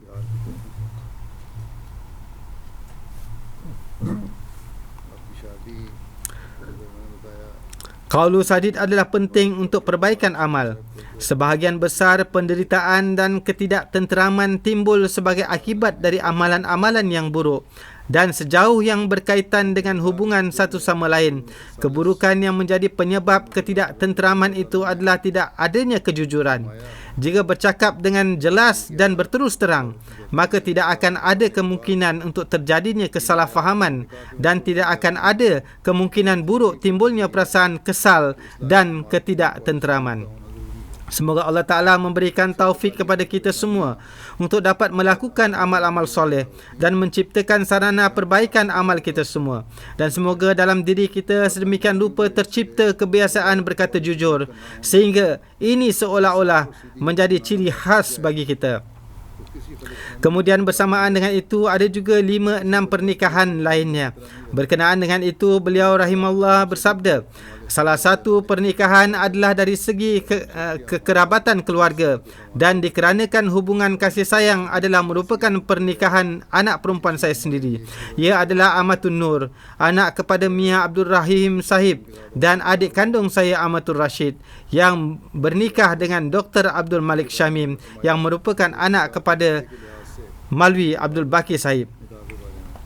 qaulu sadid adalah penting untuk perbaikan amal. Sebahagian besar penderitaan dan ketidaktenteraman timbul sebagai akibat dari amalan-amalan yang buruk. Dan sejauh yang berkaitan dengan hubungan satu sama lain, keburukan yang menjadi penyebab ketidaktenteraman itu adalah tidak adanya kejujuran. Jika bercakap dengan jelas dan berterus terang, maka tidak akan ada kemungkinan untuk terjadinya kesalahfahaman dan tidak akan ada kemungkinan buruk timbulnya perasaan kesal dan ketidaktenteraman. Semoga Allah Ta'ala memberikan taufik kepada kita semua untuk dapat melakukan amal-amal soleh dan menciptakan sarana perbaikan amal kita semua. Dan semoga dalam diri kita sedemikian rupa tercipta kebiasaan berkata jujur, sehingga ini seolah-olah menjadi ciri khas bagi kita. Kemudian bersamaan dengan itu ada juga 5-6 pernikahan lainnya. Berkenaan dengan itu beliau rahimahullah bersabda, salah satu pernikahan adalah dari segi kekerabatan keluarga dan dikarenakan hubungan kasih sayang adalah merupakan pernikahan anak perempuan saya sendiri. Ia adalah Amatul Nur, anak kepada Mia Abdul Rahim Sahib, dan adik kandung saya Amatul Rashid yang bernikah dengan Dr. Abdul Malik Syamim yang merupakan anak kepada Maulwi Abdul Baqi Sahib.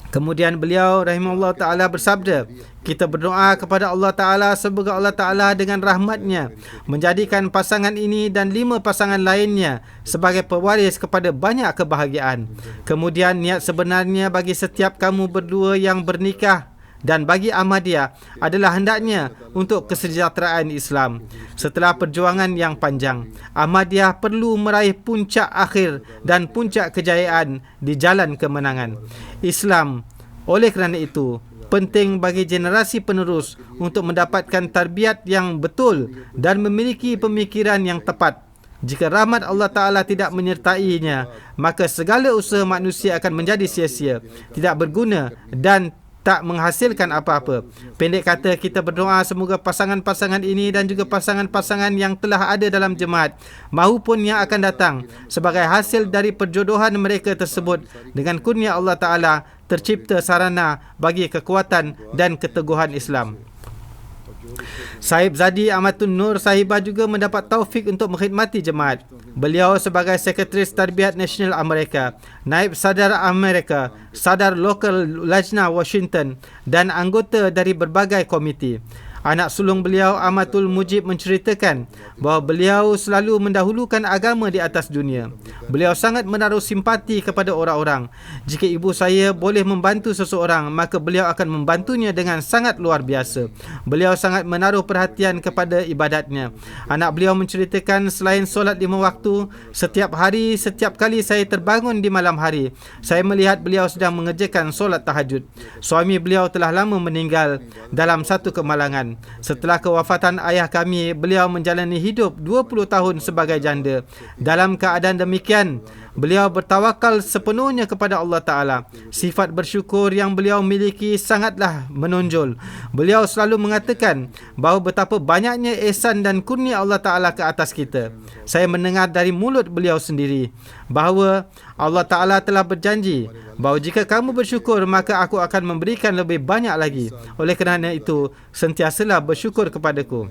Kemudian beliau rahimahullah ta'ala bersabda, kita berdoa kepada Allah Ta'ala semoga Allah Ta'ala dengan rahmatnya menjadikan pasangan ini dan 5 pasangan lainnya sebagai pewaris kepada banyak kebahagiaan. Kemudian niat sebenarnya bagi setiap kamu berdua yang bernikah dan bagi Ahmadiyah adalah hendaknya untuk kesejahteraan Islam. Setelah perjuangan yang panjang, Ahmadiyah perlu meraih puncak akhir dan puncak kejayaan di jalan kemenangan Islam. Oleh kerana itu, penting bagi generasi penerus untuk mendapatkan tarbiyat yang betul dan memiliki pemikiran yang tepat. Jika rahmat Allah Ta'ala tidak menyertainya, maka segala usaha manusia akan menjadi sia-sia, tidak berguna dan tak menghasilkan apa-apa. Pendek kata, kita berdoa semoga pasangan-pasangan ini dan juga pasangan-pasangan yang telah ada dalam jemaat maupun yang akan datang sebagai hasil dari perjodohan mereka tersebut dengan kurnia Allah Ta'ala tercipta sarana bagi kekuatan dan keteguhan Islam. Sahib Zadi Amatul Nur Sahibah juga mendapat taufik untuk mengkhidmati jemaat. Beliau sebagai Sekretaris Tarbiyat Nasional Amerika, Naib Sadar Amerika, Sadar Lokal Lajna Washington dan anggota dari berbagai komiti. Anak sulung beliau Amatul Mujib menceritakan bahawa beliau selalu mendahulukan agama di atas dunia. Beliau sangat menaruh simpati kepada orang-orang. Jika ibu saya boleh membantu seseorang, maka beliau akan membantunya dengan sangat luar biasa. Beliau sangat menaruh perhatian kepada ibadatnya. Anak beliau menceritakan selain solat 5 waktu, setiap hari, setiap kali saya terbangun di malam hari, saya melihat beliau sedang mengerjakan solat tahajud. Suami beliau telah lama meninggal dalam satu kemalangan. Setelah kewafatan ayah kami, beliau menjalani hidup 20 tahun sebagai janda. Dalam keadaan demikian, beliau bertawakal sepenuhnya kepada Allah Ta'ala. Sifat bersyukur yang beliau miliki sangatlah menonjol. Beliau selalu mengatakan bahawa betapa banyaknya ihsan dan kurnia Allah Ta'ala ke atas kita. Saya mendengar dari mulut beliau sendiri bahawa Allah Ta'ala telah berjanji bahawa jika kamu bersyukur, maka aku akan memberikan lebih banyak lagi. Oleh kerana itu, sentiasalah bersyukur kepadaku.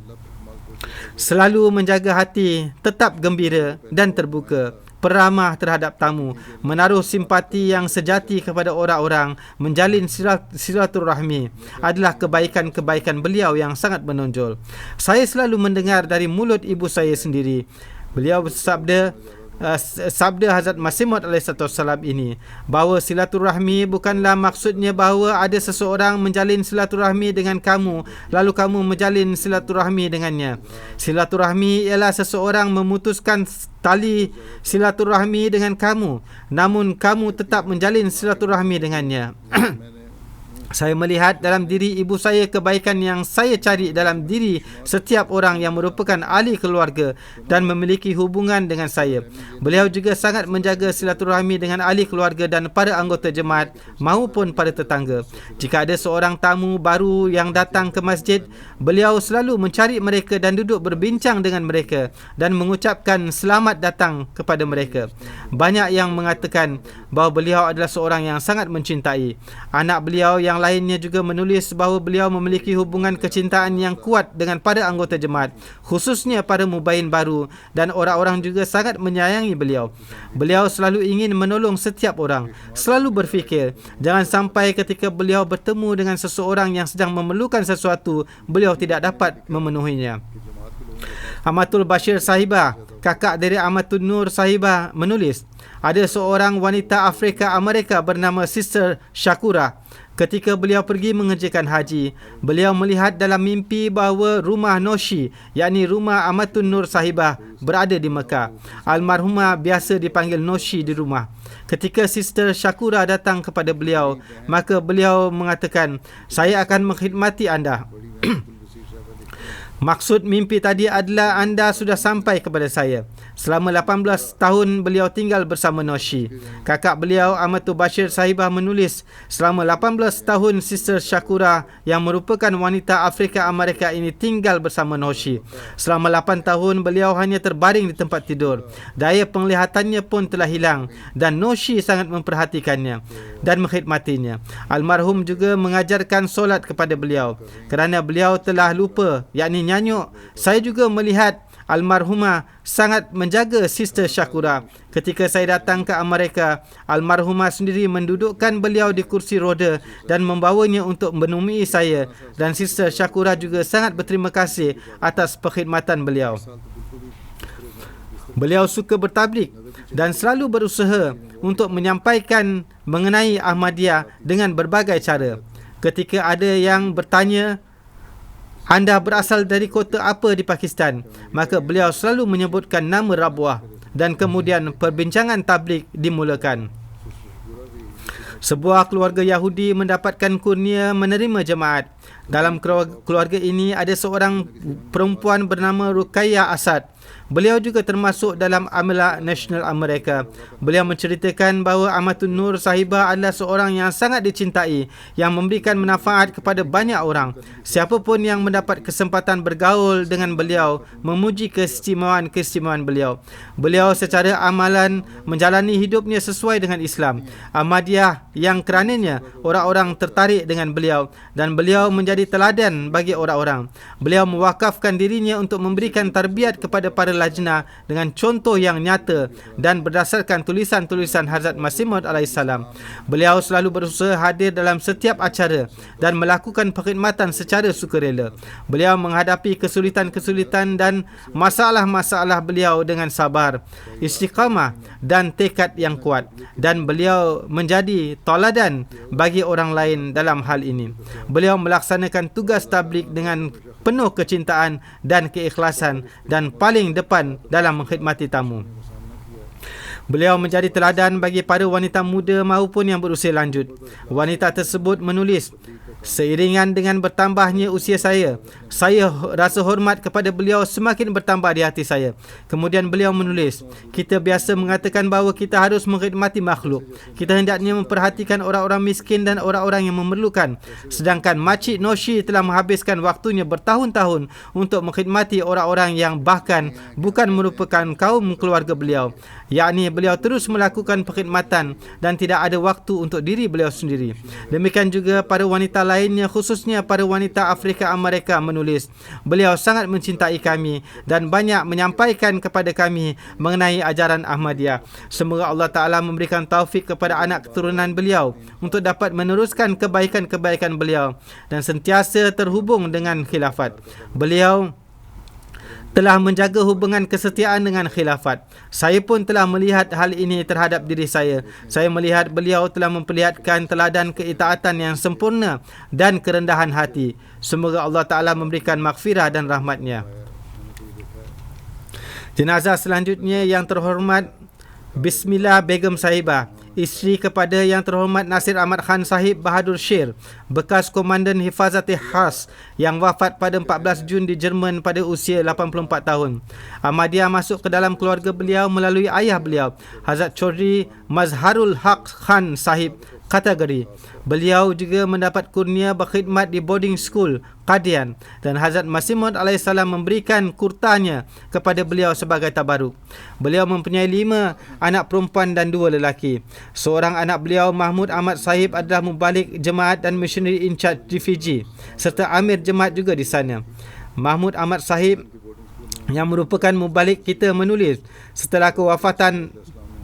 Selalu menjaga hati tetap gembira dan terbuka, peramah terhadap tamu, menaruh simpati yang sejati kepada orang-orang, menjalin silaturahmi adalah kebaikan-kebaikan beliau yang sangat menonjol. Saya selalu mendengar dari mulut ibu saya sendiri. Beliau bersabda, sabda Hazrat Masih Maud alaihissalam ini, bahawa silaturahmi bukanlah maksudnya bahawa ada seseorang menjalin silaturahmi dengan kamu lalu kamu menjalin silaturahmi dengannya. Silaturahmi ialah seseorang memutuskan tali silaturahmi dengan kamu namun kamu tetap menjalin silaturahmi dengannya. Saya melihat dalam diri ibu saya kebaikan yang saya cari dalam diri setiap orang yang merupakan ahli keluarga dan memiliki hubungan dengan saya. Beliau juga sangat menjaga silaturahmi dengan ahli keluarga dan para anggota jemaat maupun para tetangga. Jika ada seorang tamu baru yang datang ke masjid, beliau selalu mencari mereka dan duduk berbincang dengan mereka dan mengucapkan selamat datang kepada mereka. Banyak yang mengatakan bahawa beliau adalah seorang yang sangat mencintai. Anak beliau yang lainnya juga menulis bahawa beliau memiliki hubungan kecintaan yang kuat dengan para anggota jemaat, khususnya para mubayin baru, dan orang-orang juga sangat menyayangi beliau. Beliau selalu ingin menolong setiap orang, selalu berfikir jangan sampai ketika beliau bertemu dengan seseorang yang sedang memerlukan sesuatu, beliau tidak dapat memenuhinya. Amatul Bashir Sahibah, kakak dari Amatul Nur Sahibah, menulis, ada seorang wanita Afrika Amerika bernama Sister Shakura. Ketika beliau pergi mengerjakan haji, beliau melihat dalam mimpi bahawa rumah Noshi, yakni rumah Amatul Nur Sahibah, berada di Mekah. Almarhumah biasa dipanggil Noshi di rumah. Ketika Sister Shakura datang kepada beliau, maka beliau mengatakan, saya akan mengkhidmati anda. Maksud mimpi tadi adalah anda sudah sampai kepada saya. Selama 18 tahun beliau tinggal bersama Noshi. Kakak beliau Amatul Bashir Sahibah menulis, selama 18 tahun Sister Shakura yang merupakan wanita Afrika Amerika ini tinggal bersama Noshi. Selama 8 tahun beliau hanya terbaring di tempat tidur. Daya penglihatannya pun telah hilang dan Noshi sangat memperhatikannya dan mengkhidmatinya. Almarhum juga mengajarkan solat kepada beliau kerana beliau telah lupa, yakni nyanyuk. Saya juga melihat almarhumah sangat menjaga Sister Shakura. Ketika saya datang ke Amerika, almarhumah sendiri mendudukkan beliau di kursi roda dan membawanya untuk menemui saya, dan Sister Shakura juga sangat berterima kasih atas perkhidmatan beliau. Beliau suka bertablik dan selalu berusaha untuk menyampaikan mengenai Ahmadiyah dengan berbagai cara. Ketika ada yang bertanya, anda berasal dari kota apa di Pakistan? Maka beliau selalu menyebutkan nama Rabwah dan kemudian perbincangan tabligh dimulakan. Sebuah keluarga Yahudi mendapatkan kurnia menerima jemaat. Dalam keluarga ini ada seorang perempuan bernama Ruqayyah Asad. Beliau juga termasuk dalam Amila Nasional Amerika. Beliau menceritakan bahawa Amatul Nur Sahibah adalah seorang yang sangat dicintai, yang memberikan manfaat kepada banyak orang. Siapa pun yang mendapat kesempatan bergaul dengan beliau memuji keistimewaan beliau. Beliau secara amalan menjalani hidupnya sesuai dengan Islam Ahmadiyah, yang kerananya orang-orang tertarik dengan beliau dan beliau menjadi teladan bagi orang-orang. Beliau mewakafkan dirinya untuk memberikan tarbiyat kepada para lajnah dengan contoh yang nyata dan berdasarkan tulisan-tulisan Hazrat Masih Maud alaihissalam. Beliau selalu berusaha hadir dalam setiap acara dan melakukan perkhidmatan secara sukarela. Beliau menghadapi kesulitan-kesulitan dan masalah-masalah beliau dengan sabar, istiqamah dan tekad yang kuat, dan beliau menjadi tauladan bagi orang lain dalam hal ini. Beliau melaksanakan tugas tabligh dengan penuh kecintaan dan keikhlasan dan paling depan dalam mengkhidmati tamu. Beliau menjadi teladan bagi para wanita muda maupun yang berusia lanjut. Wanita tersebut menulis, seiringan dengan bertambahnya usia saya rasa hormat kepada beliau semakin bertambah di hati saya. Kemudian beliau menulis, kita biasa mengatakan bahawa kita harus mengkhidmati makhluk. Kita hendaknya memperhatikan orang-orang miskin dan orang-orang yang memerlukan. Sedangkan Makcik Noshi telah menghabiskan waktunya bertahun-tahun untuk mengkhidmati orang-orang yang bahkan bukan merupakan kaum keluarga beliau. Yakni beliau terus melakukan perkhidmatan dan tidak ada waktu untuk diri beliau sendiri. Demikian juga para wanita lainnya, khususnya para wanita Afrika Amerika, menulis, beliau sangat mencintai kami dan banyak menyampaikan kepada kami mengenai ajaran Ahmadiyah. Semoga Allah Ta'ala memberikan taufik kepada anak keturunan beliau untuk dapat meneruskan kebaikan-kebaikan beliau dan sentiasa terhubung dengan khilafat. Beliau telah menjaga hubungan kesetiaan dengan khilafat. Saya pun telah melihat hal ini terhadap diri saya. Saya melihat beliau telah memperlihatkan teladan keitaatan yang sempurna dan kerendahan hati. Semoga Allah Ta'ala memberikan maghfirah dan rahmatnya. Jenazah selanjutnya yang terhormat Bismillah Begum Sahibah, isteri kepada Yang Terhormat Nasir Ahmad Khan Sahib Bahadur Shir, bekas Komandan Hifazat-e Khas yang wafat pada 14 Jun di Jerman pada usia 84 tahun. Ahmadiyah masuk ke dalam keluarga beliau melalui ayah beliau, Hazrat Chaudhry Mazharul Haq Khan Sahib kategori. Beliau juga mendapat kurnia berkhidmat di boarding school Qadian dan Hazrat Masih Maud AS memberikan kurtanya kepada beliau sebagai tabaruk. Beliau mempunyai 5 anak perempuan dan 2 lelaki. Seorang anak beliau, Mahmud Ahmad Sahib, adalah mubalik jemaat dan missionary in charge di Fiji serta amir jemaat juga di sana. Mahmud Ahmad Sahib yang merupakan mubalik kita menulis, setelah kewafatan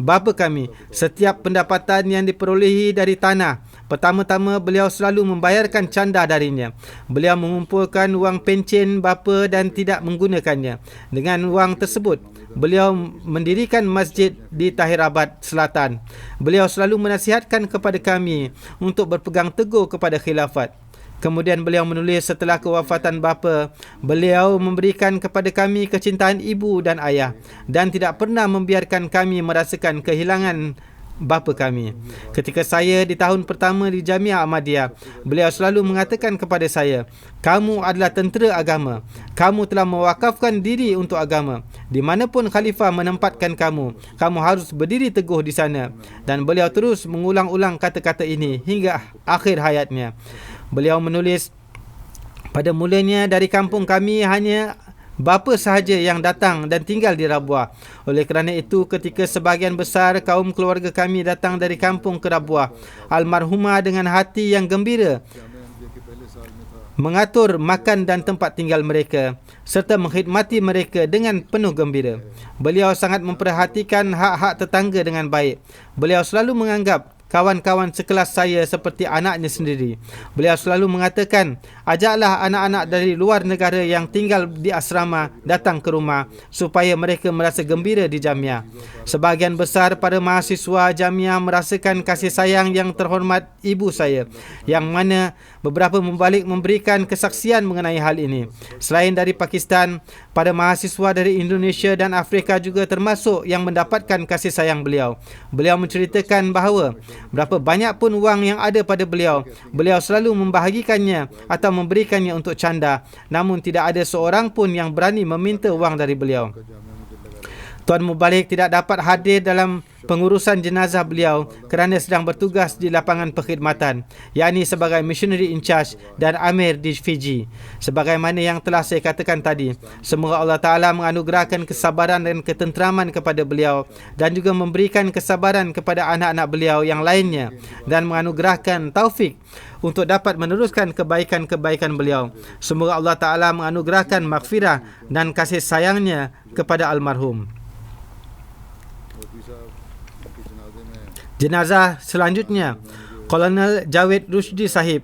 bapa kami, setiap pendapatan yang diperolehi dari tanah, pertama-tama beliau selalu membayarkan canda darinya. Beliau mengumpulkan wang pencen bapa dan tidak menggunakannya. Dengan wang tersebut, beliau mendirikan masjid di Tahirabad Selatan. Beliau selalu menasihatkan kepada kami untuk berpegang teguh kepada khilafat. Kemudian beliau menulis, setelah kewafatan bapa, beliau memberikan kepada kami kecintaan ibu dan ayah dan tidak pernah membiarkan kami merasakan kehilangan bapa kami. Ketika saya di tahun pertama di Jamiah Ahmadiyah, beliau selalu mengatakan kepada saya, kamu adalah tentera agama. Kamu telah mewakafkan diri untuk agama. Di manapun khalifah menempatkan kamu, kamu harus berdiri teguh di sana. Dan beliau terus mengulang-ulang kata-kata ini hingga akhir hayatnya. Beliau menulis, pada mulanya dari kampung kami hanya bapa sahaja yang datang dan tinggal di Rabuah. Oleh kerana itu, ketika sebahagian besar kaum keluarga kami datang dari kampung ke Rabuah, almarhumah dengan hati yang gembira mengatur makan dan tempat tinggal mereka serta mengkhidmati mereka dengan penuh gembira. Beliau sangat memperhatikan hak-hak tetangga dengan baik. Beliau selalu menganggap kawan-kawan sekelas saya seperti anaknya sendiri. Beliau selalu mengatakan, ajaklah anak-anak dari luar negara yang tinggal di asrama datang ke rumah supaya mereka merasa gembira di Jamiah. Sebahagian besar para mahasiswa Jamiah merasakan kasih sayang yang terhormat ibu saya, yang mana beberapa membalik memberikan kesaksian mengenai hal ini. Selain dari Pakistan, para mahasiswa dari Indonesia dan Afrika juga termasuk yang mendapatkan kasih sayang beliau. Beliau menceritakan bahawa berapa banyak pun wang yang ada pada beliau, beliau selalu membahagikannya atau memberikannya untuk canda, namun tidak ada seorang pun yang berani meminta wang dari beliau. Tuan Mubalik tidak dapat hadir dalam pengurusan jenazah beliau kerana sedang bertugas di lapangan perkhidmatan, yakni sebagai missionary in charge dan amir di Fiji. Sebagaimana yang telah saya katakan tadi, semoga Allah Ta'ala menganugerahkan kesabaran dan ketenteraman kepada beliau dan juga memberikan kesabaran kepada anak-anak beliau yang lainnya dan menganugerahkan taufik untuk dapat meneruskan kebaikan-kebaikan beliau. Semoga Allah Ta'ala menganugerahkan maghfirah dan kasih sayangnya kepada almarhum. Jenazah selanjutnya, Kolonel Jawed Rushdi Sahib,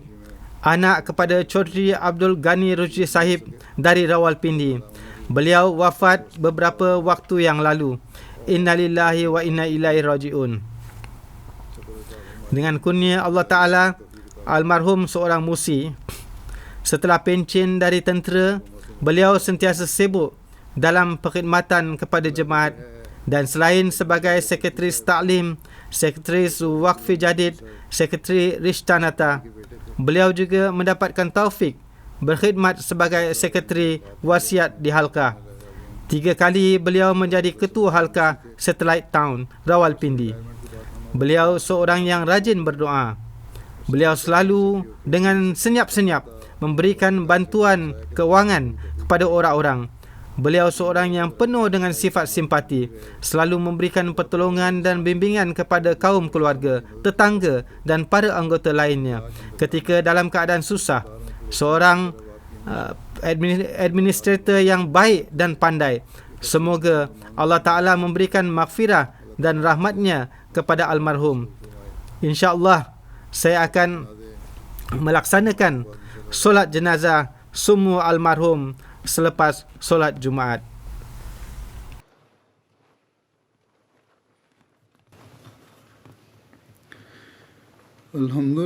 anak kepada Chaudhry Abdul Ghani Rushdi Sahib dari Rawalpindi. Beliau wafat beberapa waktu yang lalu. Innalillahi wa inna ilaihi raji'un. Dengan kurnia Allah Ta'ala, almarhum seorang musi. Setelah pencen dari tentera, beliau sentiasa sibuk dalam perkhidmatan kepada jemaat dan selain sebagai Sekretaris Taklim, Sekretaris Waqfi Jadid, Sekretari Rishtanata, beliau juga mendapatkan taufik berkhidmat sebagai Sekretari Wasiat di Halqa. 3 kali beliau menjadi Ketua Halqa Satellite Town, Rawalpindi. Beliau seorang yang rajin berdoa. Beliau selalu dengan senyap-senyap memberikan bantuan kewangan kepada orang-orang. Beliau seorang yang penuh dengan sifat simpati, selalu memberikan pertolongan dan bimbingan kepada kaum keluarga, tetangga dan para anggota lainnya ketika dalam keadaan susah. Seorang administrator yang baik dan pandai. Semoga Allah Ta'ala memberikan maghfirah dan rahmatnya kepada almarhum. InsyaAllah saya akan melaksanakan solat jenazah semua almarhum selepas solat Jumaat. الحمد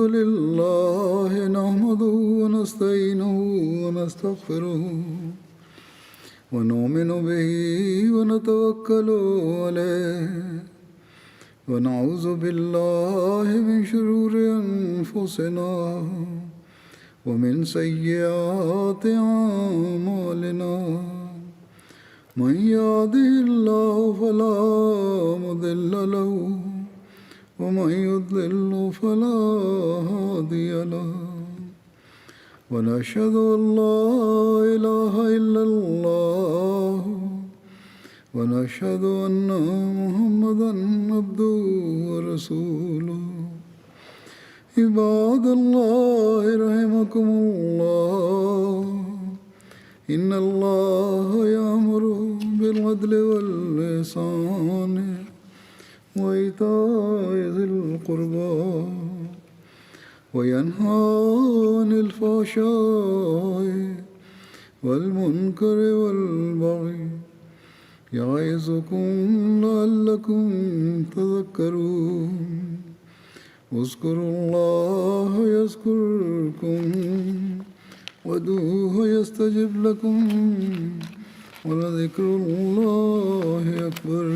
لله نحمده ونستعينه ونستغفره ونؤمن به ونتوكل عليه ونعوذ بالله من شرور أنفسنا ومن سيئات أعمالنا من يهده الله فلا مضل له ومن يضلل فلا هادي له ونشهد أن لا إله إلا الله ونشهد أن محمدا عبده ورسوله عباد الله رحمكم الله إن الله يأمر بالعدل والإحسان وإيتاء ذي القربى وينهى عن الفحشاء والمنكر والبغي يعظكم لعلكم تذكرون اذكروا الله يذكركم وادعوه يستجب لكم ولذكر الله أكبر